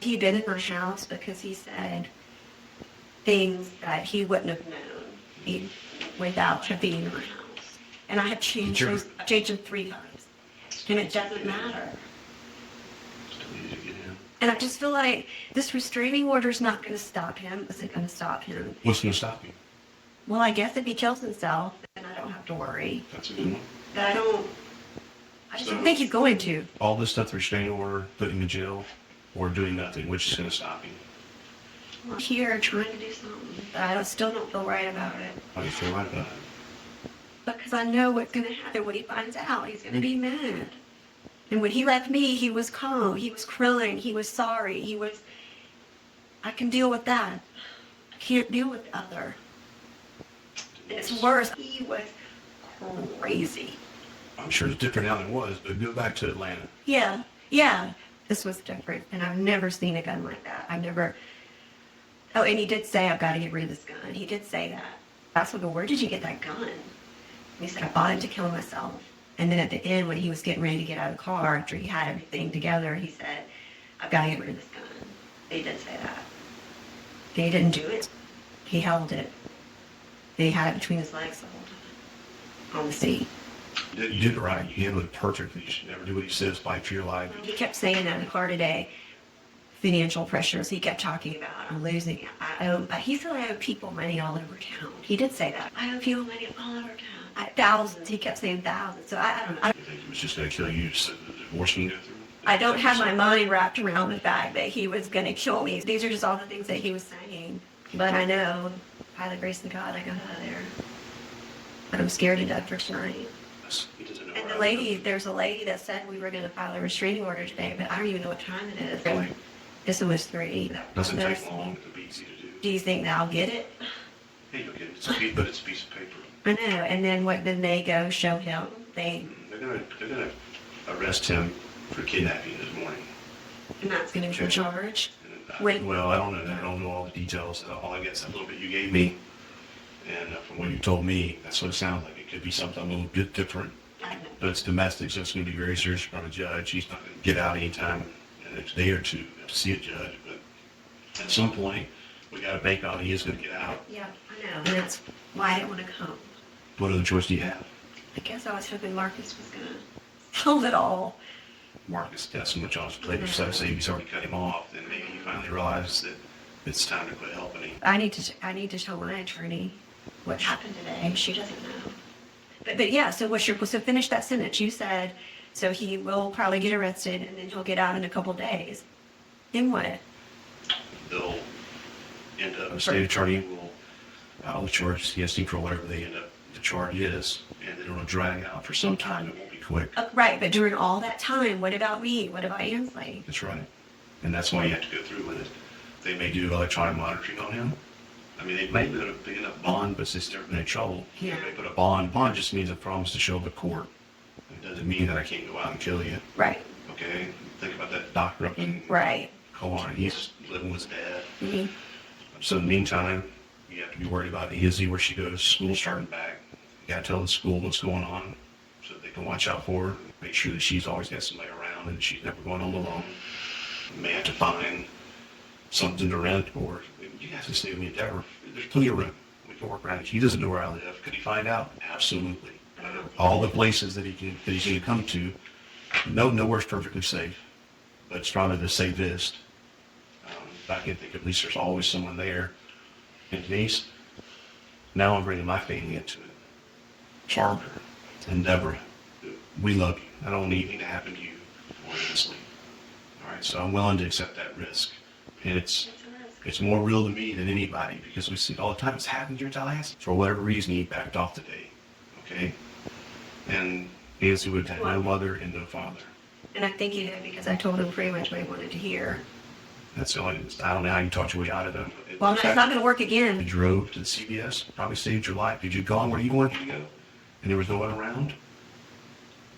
A: He'd been in her house because he said things that he wouldn't have known without being in her house. And I have changed
B: Sure.
A: those, I've changed them 3 times. And it doesn't matter.
B: Still easy to get in.
A: And I just feel like this restraining order is not going to stop him. Is it going to stop him?
B: What's going to stop you?
A: Well, I guess if he kills himself, then I don't have to worry.
B: That's a good one.
A: But I just
B: So-
A: don't think he's going to.
B: All this stuff, restraining order, putting him in jail, or doing nothing, which is going to stop you?
A: I'm here trying to do something, but I still don't feel right about it.
B: How do you feel right about it?
A: Because I know what's going to happen when he finds out. He's going to be mad. And when he left me, he was calm. He was crying. He was sorry. I can deal with that. I can't deal with the other. And it's worse. He was crazy.
B: I'm sure it's different now than it was, but go back to Atlanta.
A: Yeah. This was different. And I've never seen a gun like that. Oh, and he did say, I've got to get rid of this gun. He did say that. I asked him, where did you get that gun? And he said, I bought it to kill myself. And then at the end, when he was getting ready to get out of the car, after he had everything together, he said, I've got to get rid of this gun. He did say that. He didn't do it. He held it. He had it between his legs the whole time on the seat.
B: You did it right. You handled it perfectly. You should never do what he says, fight for your life.
A: He kept saying that in the car today. Financial pressures. He kept talking about, I'm losing. He said I owe people money all over town. He did say that. I owe people money all over town. Thousands. He kept saying thousands. So I don't know.
B: You think he was just going to kill you so the divorce can go through?
A: I don't have my mind wrapped around the fact that he was going to kill me. These are just all the things that he was saying. But I know, by the grace of God, I got out of there. But I'm scared to death for tonight.
B: He doesn't know
A: And
B: where
A: there's a lady that said we were going to file a restraining order today, but I don't even know what time it is.
B: Really?
A: This one was 3.
B: Doesn't take long. It'll be easy to do.
A: Do you think that I'll get it?
B: Hey, you'll get it. But it's a piece of paper.
A: I know. And then they go show him.
B: They're gonna arrest him for kidnapping this morning.
A: And that's going to be a charge.
B: Well, I don't know that. I don't know all the details. All I guess a little bit you gave me, and from what you told me, that's what it sounds like. It could be something a little bit different.
A: I know.
B: But it's domestic, so it's going to be very serious from a judge. He's not going to get out anytime in the next day or two to see a judge. But at some point, we got to bank on he is going to get out.
A: Yeah, I know. And that's why I didn't want to come.
B: What other choice do you have?
A: I guess I was hoping Marcus was going to hold it all.
B: Marcus got so much on his plate, so say he's already cut him off, then maybe he finally realizes that it's time to quit helping him.
A: I need to tell my attorney what happened today. She doesn't know. But yeah, so finish that sentence. You said, so he will probably get arrested and then he'll get out in a couple days. Then what?
B: They'll end up, the state attorney will file the charges against him for whatever they end up, the charge is, and then it'll drag out for some time. It won't be quick.
A: Right, but during all that time, what about me? What about Ansley?
B: That's right. And that's why you have to go through with it. They may do electronic monitoring on him. I mean, they may put a big enough bond, but since they're in trouble,
A: Yeah.
B: they put a bond. Bond just means a promise to show up at court. It doesn't mean that I can't go out and kill you.
A: Right,
B: Okay? Think about that doctor up in
A: right.
B: Colon. He's living with his dad.
A: Mhm.
B: So in the meantime, you have to be worried about Izzy where she goes. School's starting back. You got to tell the school what's going on so they can watch out for her. Make sure that she's always got somebody around and she's never going home alone. You may have to find something to rent, or you have to stay with me at Denver. There's plenty of room. We can work around it. He doesn't know where I live. Could he find out? Absolutely. All the places that he's going to come to, nowhere's perfectly safe, but it's probably the safest. I can think at least there's always someone there. And Denise, now I'm bringing my family into it. Parker and Deborah, we love you. I don't want anything to happen to you or Ansley. All right, so I'm willing to accept that risk. And it's more real to me than anybody because we see it all the time. It's happened to your Tallahassee. For whatever reason, he backed off today. Okay? And Ansley would have had no mother and no father.
A: And I think he did because I told him pretty much what he wanted to hear.
B: That's the only, I don't know how you talked your way out of them.
A: Well, it's not going to work again.
B: You drove to the CVS, probably saved your life. Did you go where you wanted to go? And there was no one around?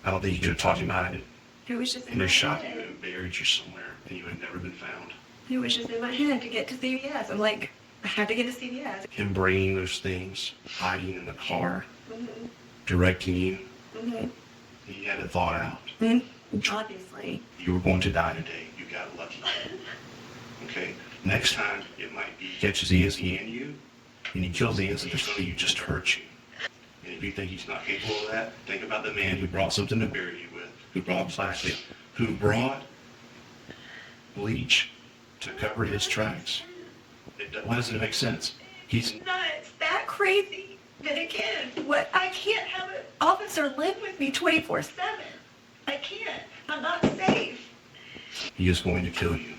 B: I don't think you could have talked him out of it.
A: It was just in
B: And
A: my
B: they shot you
A: head.
B: and buried you somewhere, and you had never been found.
A: It was just in my head to get to CVS. I'm like, I had to get to CVS.
B: Him bringing those things, hiding in the car,
A: Mm-hmm.
B: directing you,
A: Mm-hmm.
B: he had it thought out.
A: Obviously.
B: You were going to die today. You got lucky. Okay? Next time, it might be he catches Izzy and you, and he kills Izzy so you just hurt you.
E: And if you think he's not capable of that, think about the man who brought something to bury you with, who brought plastic, who brought bleach to cover his tracks. Why doesn't it make sense? He's
A: Nuts. That crazy. But again, what I can't have an officer live with me 24/7. I can't. I'm not safe.
E: He is going to kill you.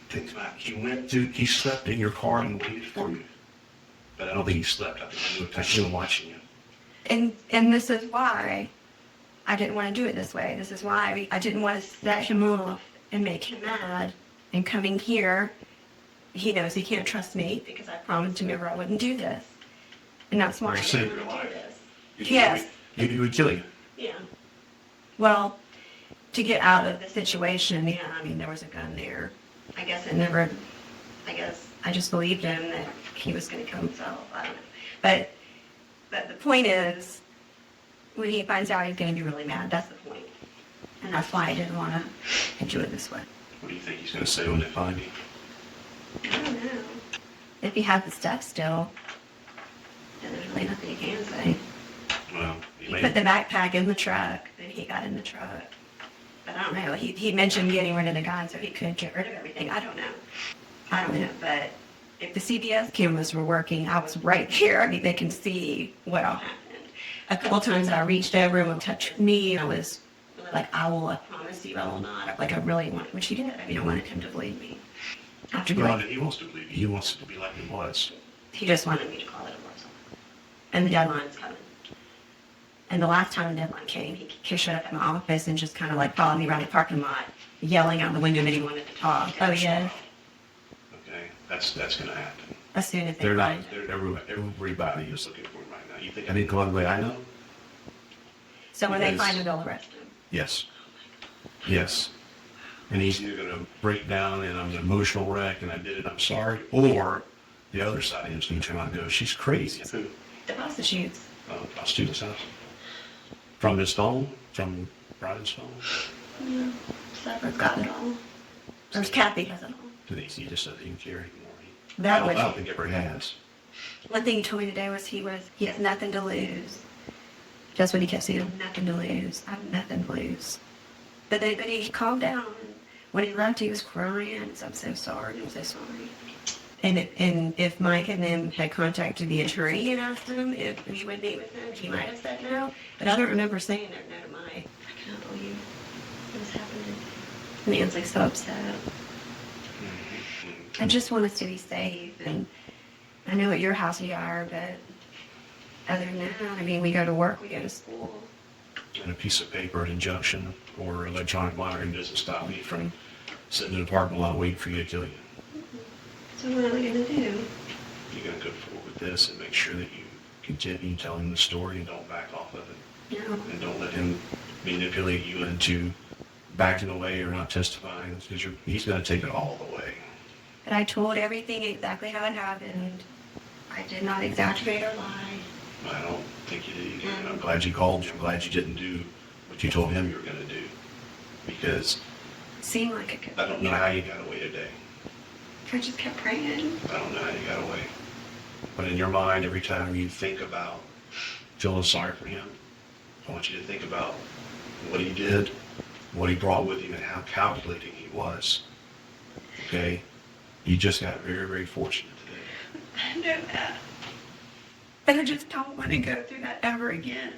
E: Think about it. He slept in your car and waited for you. But I don't think he slept. I think I knew him watching you.
A: And this is why I didn't want to do it this way. This is why I didn't want to set him off and make him mad. And coming here, he knows he can't trust me because I promised him I wouldn't do this. And that's why I
E: Saved
A: didn't
E: your
A: want to
E: life.
A: do this. Yes.
E: He would kill you.
A: Yeah. Well, to get out of the situation, yeah, I mean, there was a gun there. I guess I just believed him that he was going to kill himself. I don't know. But the point is, when he finds out, he's going to be really mad. That's the point. And that's why I didn't want to do it this way.
E: What do you think he's going to say when they find you?
A: I don't know. If he has the stuff still, then there's really nothing he can say.
E: Well,
A: He put the backpack in the truck, then he got in the truck. But I don't know. He mentioned getting rid of the gun so he could get rid of everything. I don't know. But if the CBS cameras were working, I was right here. I mean, they can see what all happened. A couple times I reached over and touched me. I was really like, I promise you I will not. Like, I really wanted, which he did. I mean, I wanted him to believe me. After
E: Well,
A: doing,
E: he wants to believe you. He wants it to be like it was.
A: he just wanted me to call it a war zone. And the deadline's coming. And the last time the deadline came, he showed up at my office and just kind of like followed me around the parking lot, yelling out the window that he wanted to talk. Oh, yeah.
E: Okay, that's going to happen.
A: As soon as they
E: They're not.
A: find.
E: Everybody is looking for him right now. You think I didn't go all the way? I know.
A: So when they
E: Because-
A: find him, they'll arrest him.
E: Yes. Yes. And he's either going to break down and I'm an emotional wreck and I did it, I'm sorry, or the other side of him is going to turn around and go, she's crazy. Who?
A: The prostitutes.
E: Prostitute's house. From his phone? From Brian's phone?
A: Cypher's got it all. There's Kathy has it all.
E: Denise, he just doesn't even care anymore.
A: That
E: I
A: was
E: don't think he ever has.
A: one thing he told me today was he has nothing to lose. That's what he kept saying. Nothing to lose. I have nothing to lose. But he calmed down. When he left, he was crying. So I'm so sorry. I'm so sorry. And if Mike and them had contacted the attorney and asked him if he would meet with him, he might have said no. But I don't remember saying no to Mike. I can't believe what's happening. And he was like so upset. I just want us to be safe. And I know at your house you are, but other than that, I mean, we go to work, we go to school.
E: And a piece of paper, an injunction, or electronic monitoring doesn't stop me from sitting in a parking lot waiting for you to kill you.
A: So what are we going to do?
E: You're going to go forward with this and make sure that you continue telling the story and don't back off of it.
A: No.
E: And don't let him manipulate you into backing away or not testifying, because he's going to take it all the way.
A: But I told everything exactly how it happened. I did not exaggerate or lie.
E: I don't think you did either. And I'm glad you called you. I'm glad you didn't do what you told him you were going to do. Because
A: It seemed like it could.
E: I don't know how you got away today.
A: I just kept praying.
E: I don't know how you got away. But in your mind, every time you think about feeling sorry for him, I want you to think about what he did, what he brought with him, and how calculating he was. Okay? You just got very, very fortunate today.
A: I know that. But I just don't want to go through that ever again.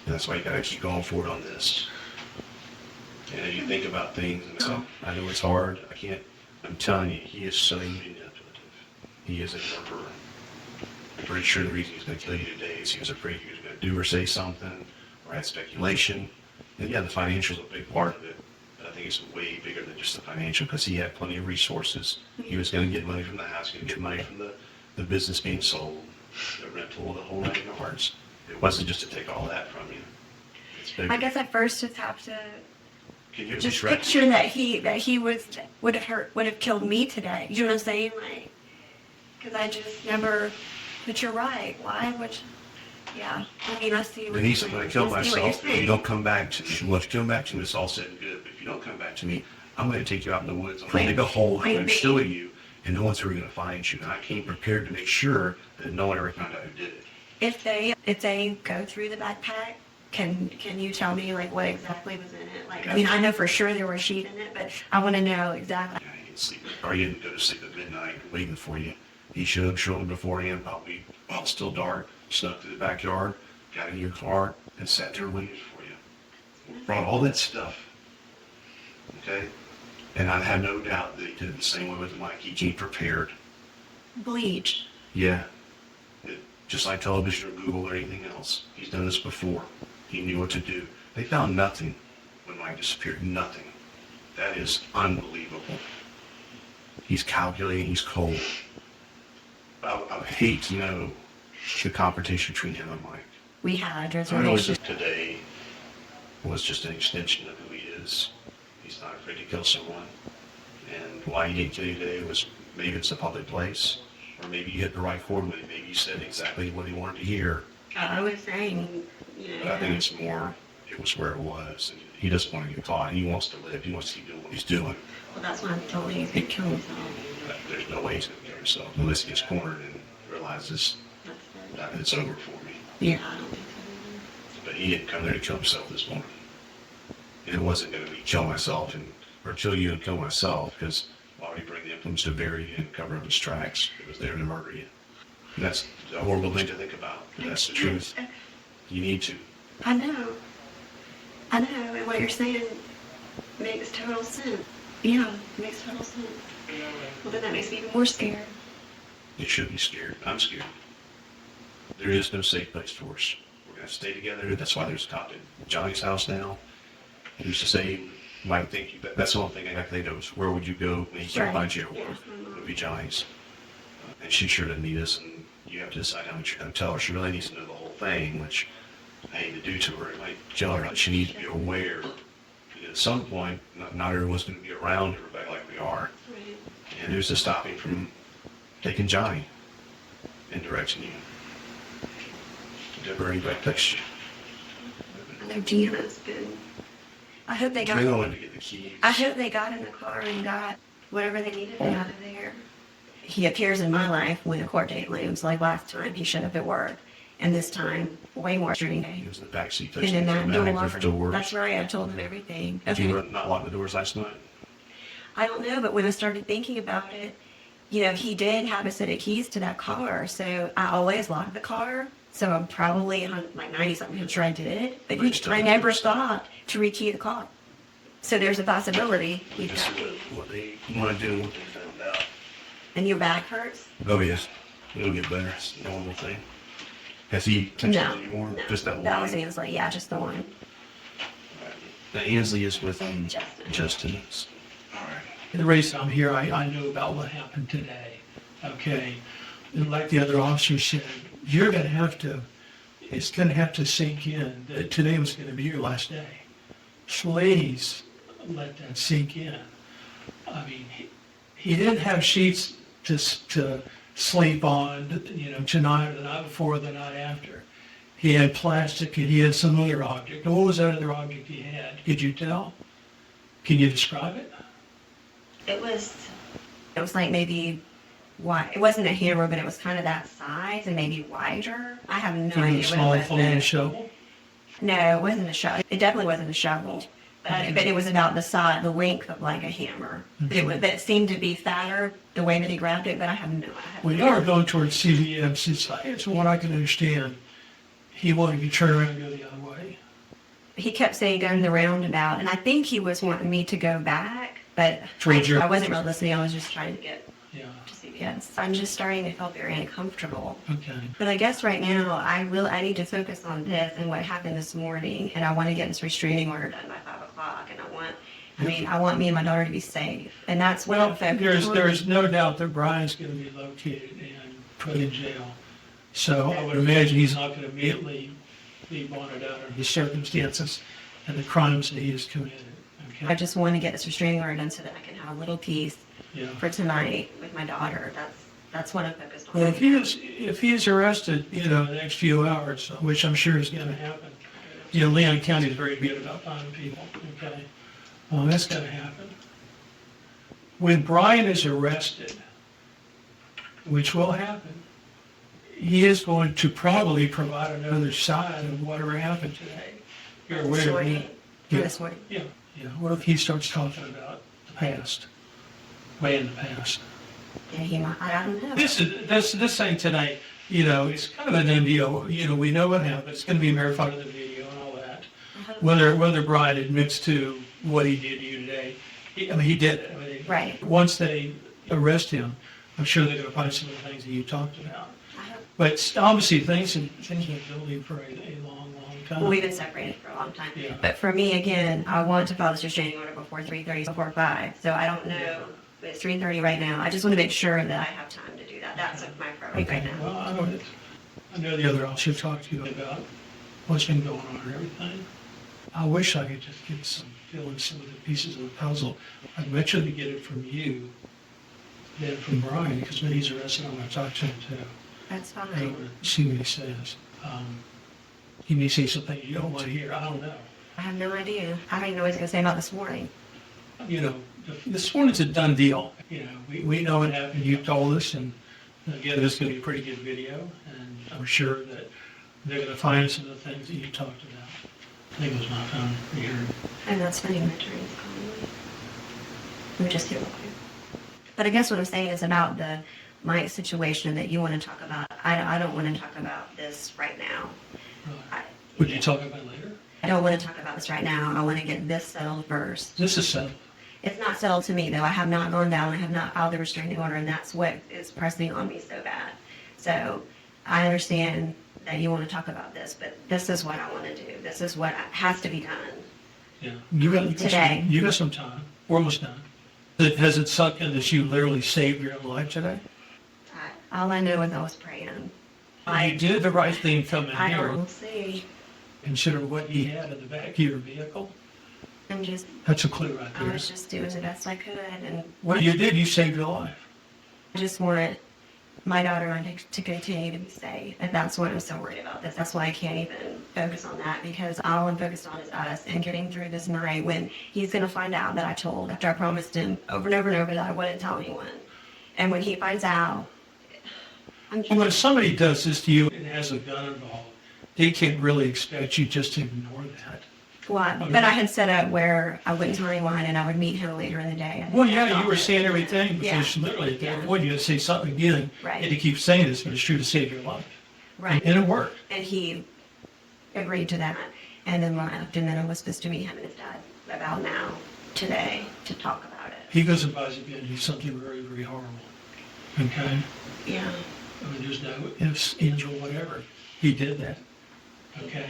E: And that's why you got to keep going forward on this. And as you think about things, and so I know it's hard. I'm telling you, he is so manipulative. He is a murderer. I'm pretty sure the reason he's going to kill you today is he was afraid you was going to do or say something, or had speculation. And yeah, the financial is a big part of it. But I think it's way bigger than just the financial, because he had plenty of resources. He was going to get money from the house, going to get money from the business being sold, the rental, the whole 9 yards. It wasn't just to take all that from you. It's bigger.
A: I guess I first just have to
E: Can you
A: just
E: correct-
A: picture that he would have killed me today. You know what I'm saying? Like, because I just never. But you're right. Why would? Yeah. I mean, I see. what
E: Denise,
A: you're
E: I'm going to
A: saying.
E: kill
A: I see what you're
E: myself if you
A: saying.
E: don't come back to me. Well, if you come back to me, it's all said and good. But if you don't come back to me, I'm going to take you out in the woods. I'm going to dig a hole. I'm going to steal you, and no one's ever going to find you. And I came prepared to make sure that no one ever found out who did it.
A: If they go through the backpack, can you tell me like what exactly was in it? Like, I mean, I know for sure there were sheets in it, but I want to know exactly.
E: Yeah, he didn't sleep, or he didn't go to sleep at midnight waiting for you. He should have shown up beforehand, probably while it's still dark, snuck to the backyard, got in your car, and sat there waiting for you. Brought all that stuff. Okay? And I have no doubt that he did it the same way with Mike. He came prepared.
A: Bleach.
E: Yeah. Just like television or Google or anything else. He's done this before. He knew what to do. They found nothing when Mike disappeared. Nothing. That is unbelievable. He's calculating. He's cold. I would hate to know the confrontation between him and Mike.
A: We had
E: I know
A: reservations.
E: today was just an extension of who he is. He's not afraid to kill someone. And why he didn't kill you today was maybe it's a public place. Or maybe you hit the right chord with him. Maybe you said exactly what he wanted to hear.
A: I was saying,
E: But I think it's more, it was where it was. And he doesn't want to get caught. He wants to live. He wants to keep doing what he's doing.
A: Well, that's why I'm told he's gonna kill himself.
E: But there's no way he's going to kill himself unless he gets cornered and realizes that it's over for me.
A: Yeah, I don't think so.
E: But he didn't come there to kill himself this morning. And it wasn't going to be kill myself or kill you and kill myself, because why would he bring the implements to bury you and cover up his tracks? It was there to murder you. And that's a horrible thing to think about, but that's the truth. You need to.
A: I know, and what you're saying makes total sense. Yeah, it makes total sense. Well, then that makes me even more scared.
E: You should be scared. I'm scared. There is no safe place for us. We're going to stay together. That's why there's a cop at Johnny's house now. He used to say, you might think, that's the only thing I got to think of is where would you go when he can't find you at work? It would be Johnny's. And she sure doesn't need us, and you have to decide how much you're going to tell her. She really needs to know the whole thing, which I hate to do to her. I might tell her that she needs to be aware. And at some point, not everyone's going to be around everybody like we are.
A: Right.
E: And who's to stop him from taking Johnny and directing you? Never anybody touched you.
A: I know Gina's been. I hope they got.
E: We're going to get the keys.
A: I hope they got in the car and got whatever they needed out of there. He appears in my life when a court date looms. Like last time, he showed up at work, and this time, way more extreme.
E: He was in the backseat
A: And
E: touching
A: in
E: the
A: that
E: automatic
A: door.
E: doors.
A: That's right. I told him everything.
E: Did you not lock the doors last night?
A: I don't know, but when I started thinking about it, he did have a set of keys to that car, so I always locked the car. So I'm probably like 90-something sure I did, but I never stopped to rekey the car. So there's a possibility we've
E: Just
A: got keys.
E: what they want to do, what they found out.
A: And your back hurts?
E: Oh, yes. It'll get better. It's a normal thing. Has he touched
A: No.
E: you anymore?
A: No.
E: Just that one?
A: That was Ansley. Yeah, just the one.
E: The Ansley is with
A: Justin.
E: Justin. All right.
F: The reason I'm here, I know about what happened today, okay? And like the other officer said, it's gonna have to sink in that today was gonna be your last day. Please let that sink in. I mean, he didn't have sheets to sleep on, tonight or the night before or the night after. He had plastic and he had some other object. And what was that other object he had? Could you tell? Can you describe it?
A: It was like maybe wide. It wasn't a hammer, but it was kind of that size and maybe wider. I have no
F: Kind of
A: idea
F: a
A: what
F: small
A: it was.
F: folding shovel?
A: No, it wasn't a shovel. It definitely wasn't a shovel. But it was about the length of like a hammer. But it seemed to be fatter the way that he grabbed it, but I have no idea.
F: When you are going towards CVS, it's from what I can understand, he wanted you to turn around and go the other way.
A: He kept saying go to the roundabout, and I think he was wanting me to go back, but
F: Trade
A: I wasn't really listening. I was just trying to get
F: Yeah,
A: to CVS. I'm just starting to feel very uncomfortable.
F: okay.
A: But I guess right now I need to focus on this and what happened this morning, and I want to get this restraining order done by 5 o'clock, and I want me and my daughter to be safe, and that's what I'm focused on.
F: There's no doubt that Brian's going to be located and put in jail. So I would imagine he's not going to immediately be bonded out under the circumstances and the crimes that he has committed.
A: I
F: Okay?
A: just want to get this restraining order done so that I can have a little peace
F: Yeah.
A: for tonight with my daughter. That's what I'm focused on.
F: Well, if he is arrested, in the next few hours, which I'm sure is going to happen, Leon County is very good about finding people, okay? That's going to happen. When Brian is arrested, which will happen, he is going to probably provide another side of whatever happened today. You're aware of that?
A: Morning.
F: Yeah.
A: This morning.
F: Yeah, yeah. What if he starts talking about the past, way in the past?
A: Yeah, he might, I don't know.
F: This thing tonight, you know, it's kind of a done deal. You know, we know what happened. It's going to be verified in the video and all that. Whether Brian admits to what he did to you today, he did it. I mean,
A: Right.
F: Once they arrest him, I'm sure they're going to find some of the things that you talked about. But obviously, things have been building for a long, long time.
A: Well, we've been separated for a long time.
F: Yeah.
A: But for me, again, I want to file this restraining order before 3:30, before 5. So I don't know. It's 3:30 right now. I just want to make sure that I have time to do that. That's my priority right now.
F: Well, I know the other officer talked to you about what's been going on and everything. I wish I could just get fill in some of the pieces of the puzzle. I'd much rather get it from you than from Brian, because when he's arrested, I'm going to talk to him too.
A: That's
F: I
A: fine.
F: want to see what he says. He may say something you don't want to hear. I don't know.
A: I have no idea. I don't even know what he's going to say about this morning.
F: You know, this morning's a done deal. You know, we know what happened. You told us, and again, this is going to be a pretty good video, and I'm sure that they're going to find some of the things that you talked about. I think it was my phone here.
A: And that's funny, my attorney's calling me. Let me just get real quick. But I guess what I'm saying is about the Mike situation that you want to talk about. I don't want to talk about this right now. I,
F: Would you talk about it later?
A: I don't want to talk about this right now. I want to get this settled first.
F: This is settled.
A: It's not settled to me, though. I have not gone down. I have not filed the restraining order, and that's what is pressing on me so bad. So I understand that you want to talk about this, but this is what I want to do. This is what has to be done.
F: Yeah. You got
A: Today.
F: You got some time. We're almost done. Has it sunk in that you literally saved your own life today?
A: All I know is I was praying.
F: You did the right thing coming
A: I
F: here.
A: don't see.
F: Consider what you had in the back of your vehicle.
A: I'm just,
F: That's a clue right
A: I
F: there.
A: was just doing the best I could, and
F: What you did, you saved your life.
A: I just want my daughter and I to continue to be safe. And that's what I'm so worried about this. That's why I can't even focus on that, because all I'm focused on is us and getting through this night when he's going to find out that I told, after I promised him over and over and over that I wouldn't tell anyone. And when he finds out, I'm
F: And when somebody does this to you and has a gun involved, they can't really expect you just to ignore that.
A: what? But I had set up where I wouldn't tell anyone and I would meet him later in the day.
F: Well, yeah, you were saying everything,
A: Yeah.
F: because literally at that
A: Yeah.
F: point you had to say something again.
A: Right.
F: And you keep saying this, but it's true to save your life.
A: Right.
F: And it worked.
A: And he agreed to that and then left. And then I was supposed to meet him and his dad about now, today, to talk about it.
F: He goes and buys again, do something very, very horrible. Okay?
A: Yeah.
F: I mean, there's no ifs, ands, or whatever. He did that. Okay?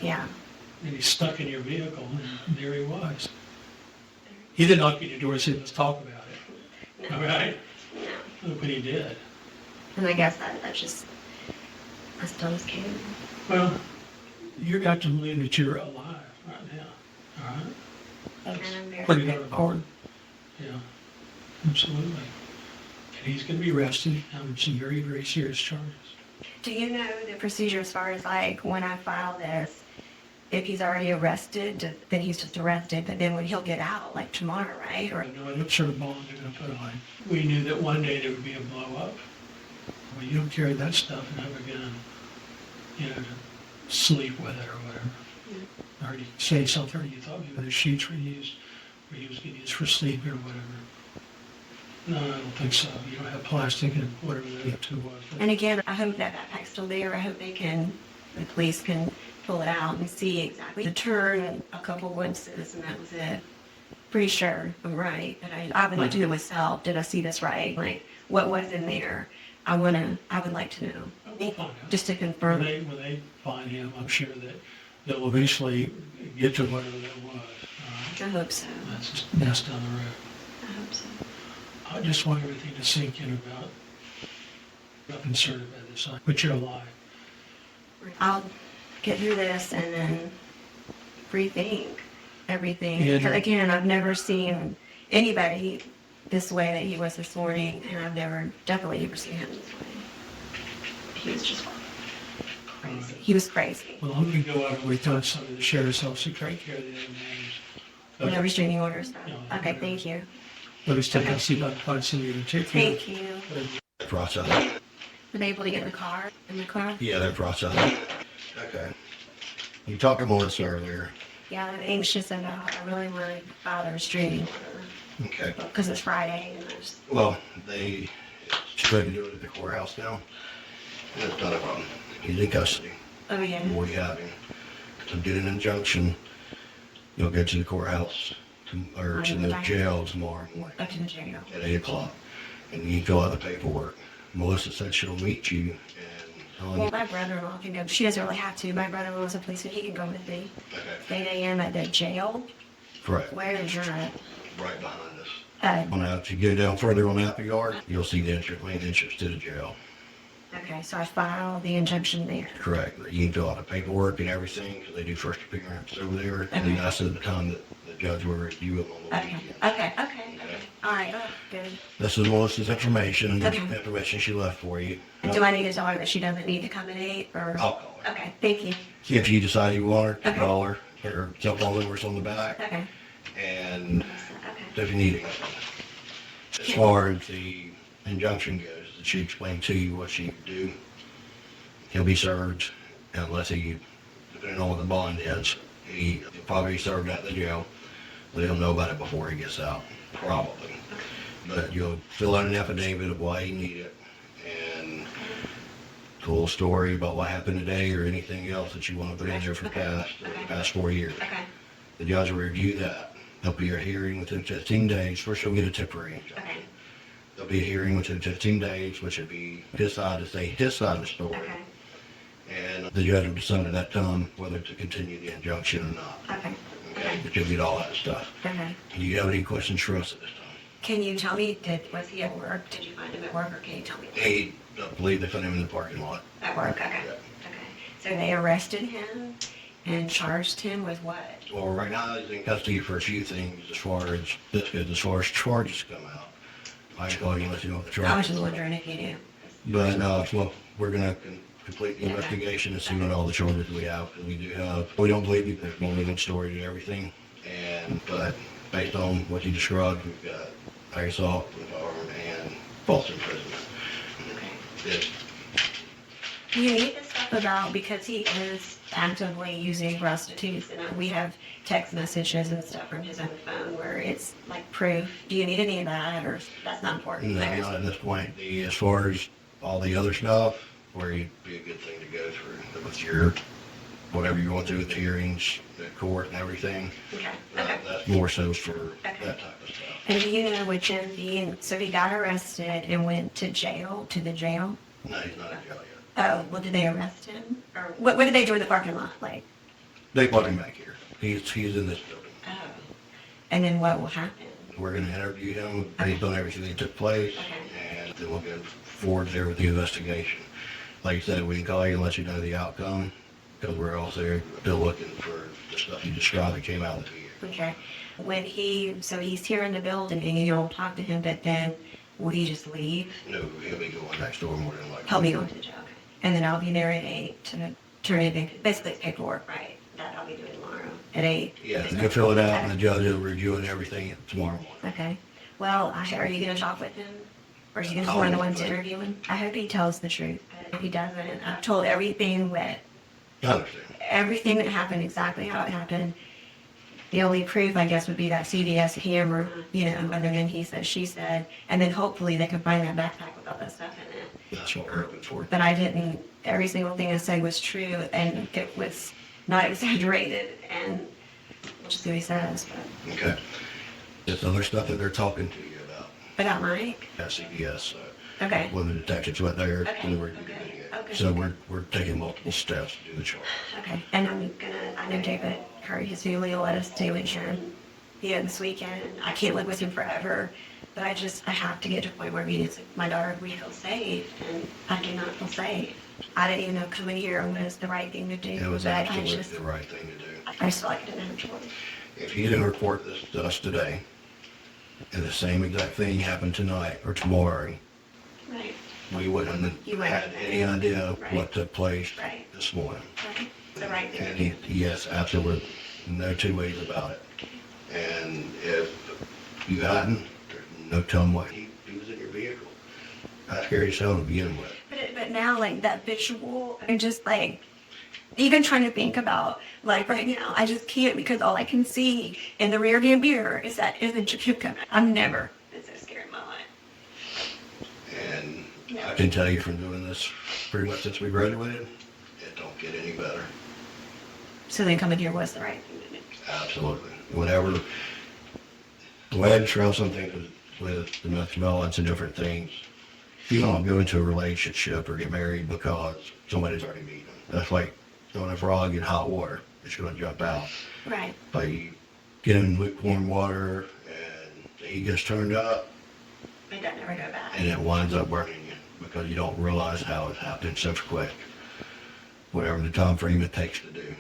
A: Yeah.
F: And he's stuck in your vehicle, and there he was. He didn't knock on your door and say, let's talk about it.
A: No.
F: All right?
A: No.
F: Look what he did.
A: And I guess that's just, I still just can't.
F: Well, you got to believe that you're alive right now. All right?
A: And I'm very
F: That's pretty darn
A: grateful.
F: important. Yeah, absolutely. And he's going to be arrested on some very, very serious charges.
A: Do you know the procedure as far as like when I file this, if he's already arrested, then he's just arrested, but then when he'll get out, like tomorrow, right? Or
F: I know what sort of bond they're going to put on. We knew that one day there would be a blow up. Well, you don't carry that stuff and have a gun, you know, to sleep with it or whatever. Or you say something, or you thought maybe the sheets were used, or he was getting used for sleep or whatever. No, I don't think so. You don't have plastic and whatever the other two was.
A: And again, I hope that backpack's still there. I hope the police can pull it out and see exactly the turn and a couple glimpses, and that was it. Pretty sure I'm right, but I would like to know myself. Did I see this right? Like, what was in there? I would like to know,
F: We'll find out.
A: just to confirm.
F: When they find him, I'm sure that they'll eventually get to whatever that was.
A: I hope so.
F: That's down the road.
A: I hope so.
F: I just want everything to sink in about, I'm concerned about this, but you're alive.
A: I'll get through this and then rethink everything.
F: Yeah.
A: Because again, I've never seen anybody this way that he was this morning, and I've definitely never seen him this way. He was just crazy. He was crazy.
F: Well, I'm going to go out and retouch some of the sheriff's office to take care of the other names.
A: No restraining orders.
F: No.
A: Okay, thank you.
F: Let me step and see if I can find some of you to take care of.
A: Thank you.
C: Process.
A: been able to get in the car.
C: Yeah, they're processing. Okay. You talked to Melissa earlier.
A: Yeah, I'm anxious about, I really want to file a restraining
C: Okay.
A: because it's Friday and there's,
C: Well, they tried to do it at the courthouse now. And it's not a problem. He's in custody.
A: oh yeah.
C: What do you have him? So get an injunction. You'll get to the courthouse or to the jail tomorrow morning
A: Up to the jail.
C: at 8 o'clock. And you fill out the paperwork. Melissa said she'll meet you and
A: Well, my brother-in-law can go. She doesn't really have to. My brother-in-law's a policeman. He can go with me.
C: okay.
A: 8 a.m. at the jail.
C: Correct.
A: Where is your
C: Right behind us. If you go down further on Apple Yard, you'll see the main entrance to the jail.
A: okay, so I file the injunction there.
C: Correct. You can fill out the paperwork and everything, because they do first appearance over there. And then that's at the time that the judge will review it on the
A: Okay,
C: weekend.
A: okay. All right, good.
C: This is Melissa's information and the
A: Okay.
C: information she left for you.
A: Do I need to tell her that she doesn't need to come at 8 or?
C: I'll call her.
A: Okay, thank you.
C: See if you decide you want her,
A: Okay.
C: call her, or jump all over us on the back,
A: Okay,
C: and
A: okay.
C: if you need it. As far as the injunction goes, she explained to you what she would do. He'll be served unless he, depending on what the bond is, he'll probably be served at the jail. But he'll know about it before he gets out, probably. But you'll fill out an affidavit of why you need it, and a little story about what happened today or anything else that you want to put in there for the past 4 years.
A: Okay,
C: The judge will review that. There'll be a hearing within 15 days. First, you'll get a temporary injunction.
A: okay,
C: There'll be a hearing within 15 days, which would be his side to say his side of the story.
A: okay,
C: And the judge will decide at that time whether to continue the injunction or not.
A: okay,
C: Okay? But you'll get all that stuff.
A: okay.
C: Do you have any questions for us at this time?
A: Can you tell me, was he at work? Did you find him at work or can you tell me?
C: I believe they found him in the parking lot.
A: At work, okay,
C: Yeah.
A: okay. So they arrested him and charged him with what?
C: Well, right now he's in custody for a few things as far as this goes, as far as charges come out. I can call you and let you know what the
A: I was
C: charges
A: just
C: are.
A: wondering if you knew.
C: But well, we're gonna complete the investigation and see what all the charges we have. And we don't believe you, there's more legal story to everything. But based on what you described, we've got high assault with an arm and false imprisonment.
A: Okay.
C: It's
A: Do you need this stuff about, because he is actively using prostitutes and we have text messages and stuff from his own phone where it's like proof. Do you need any of that or that's not important?
C: No,
A: there?
C: not at this point. As far as all the other stuff, where it'd be a good thing to go through with your, whatever you're going through with the hearings, the court and everything.
A: Okay, okay.
C: That's more so for that type of stuff.
A: And do you know which so he got arrested and went to the jail?
C: No, he's not in jail yet.
A: Oh, well, did they arrest him? Or what did they do in the parking lot? Like,
C: They brought him back here. He's in this building.
A: oh. And then what will happen?
C: We're going to interview him based on everything that took place,
A: Okay.
C: and then we'll go forward there with the investigation. Like I said, we can call you and let you know the outcome, because we're also still looking for the stuff you described that came out of the year.
A: Okay. So he's here in the building and you'll talk to him, but then will he just leave?
C: No, he'll be going next door more than likely.
A: He'll be going to the jail, okay. And then I'll be there at 8 to turn it in, basically paperwork, right? That I'll be doing tomorrow at 8.
C: Yeah, you'll fill it out, and the judge will review it and everything tomorrow morning.
A: Okay. Well, are you going to talk with him? Or is he going to be one of the ones interviewing? I hope he tells the truth. If he doesn't, I've told everything
C: I understand.
A: that happened, exactly how it happened. The only proof, I guess, would be that CVS camera, other than he said, she said. And then hopefully they can find that backpack with all that stuff in it.
C: That's what we're hoping for.
A: But every single thing I said was true and it was not exaggerated. And we'll just see what he says.
C: Okay. There's other stuff that they're talking to you about
A: But not Mike.
C: at CBS.
A: Okay.
C: When the detectives went there,
A: Okay,
C: and we're
A: okay,
C: doing it.
A: okay.
C: So we're taking multiple steps to do the charge.
A: Okay. And I know David Curry, his family will let us do insurance this weekend. I can't live with him forever. But I have to get to a point where my daughter, we feel safe, and I do not feel safe. I didn't even know coming here was the right thing to do.
C: It was
A: but
C: absolutely the right thing to do.
A: I just feel like I didn't have a choice.
C: If you didn't report this to us today, and the same exact thing happened tonight or tomorrow,
A: Right.
C: we wouldn't
A: You
C: have had
A: wouldn't.
C: any idea
A: Right.
C: what took place
A: Right.
C: this morning.
A: Right. The right thing
C: And
A: to do.
C: yes, absolutely. No two ways about it. And if you hadn't, there's no telling what he was in your vehicle. That's scary as hell to begin with.
A: But it now, like that visual, and just like, even trying to think about, like right now, I just can't because all I can see in the rearview mirror is that image of him coming. I've never been so scared in my life.
C: And I can tell you from doing this pretty much since we graduated, it don't get any better.
A: So then coming here was the right thing to do.
C: Absolutely. Whatever. The way I describe something with domestic violence and different things, you don't go into a relationship or get married because somebody's already beaten them. That's like throwing a frog in hot water. It's going to jump out.
A: Right.
C: But you get in lukewarm water and the heat gets turned up
A: It doesn't ever go back.
C: and it winds up burning you because you don't realize how it happened so quick. Whatever the time frame it takes to do.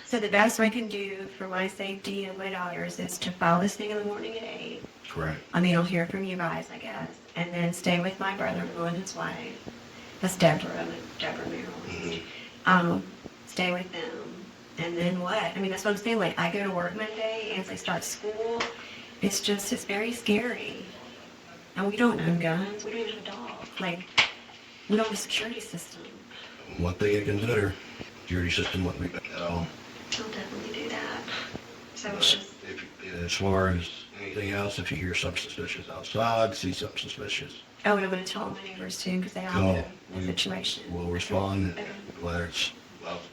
A: So the best I can do for my safety and my daughter's is to file this thing in the morning at 8.
C: Correct.
A: I mean, I'll hear from you guys, I guess. And then stay with my brother-in-law and his wife. That's Deborah Merrill. Stay with them. And then what? I mean, that's what I'm saying. Like, I go to work Monday and as I start school, it's very scary. And we don't own guns. We don't even have a dog. Like, we don't have a security system.
C: One thing to consider, security system wouldn't be bad at all.
A: I'll definitely do that. So it's just,
C: As far as anything else, if you hear something suspicious outside, see something suspicious,
A: oh, and I'm going to tell my neighbors too, because they all know the situation.
C: we'll respond. Whether it's,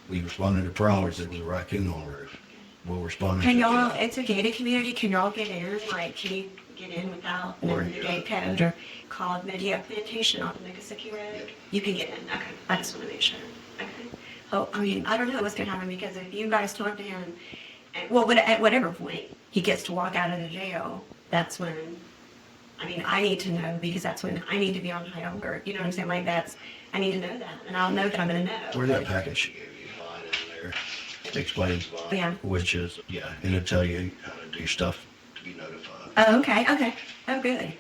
C: we responded to prowlers, there was a raccoon on the roof. We'll respond.
A: Can y'all, it's a gated community, can y'all get in? Like, can you get in without knowing the gate code or call Media Plantation off of Miccosukee Road? You can get in, okay. I just want to make sure. Okay. Oh, I mean, I don't know what's going to happen because if you guys talk to him, and, well, at whatever point he gets to walk out of the jail, that's when, I mean, I need to know because that's when I need to be on high alert. You know what I'm saying? Like I need to know that, and I'll know that I'm going to know.
C: Where's that package she gave you? Line in there. It explains
A: Yeah.
C: which is, yeah, and it'll tell you how to do stuff to be notified.
A: Oh, okay. Oh, good.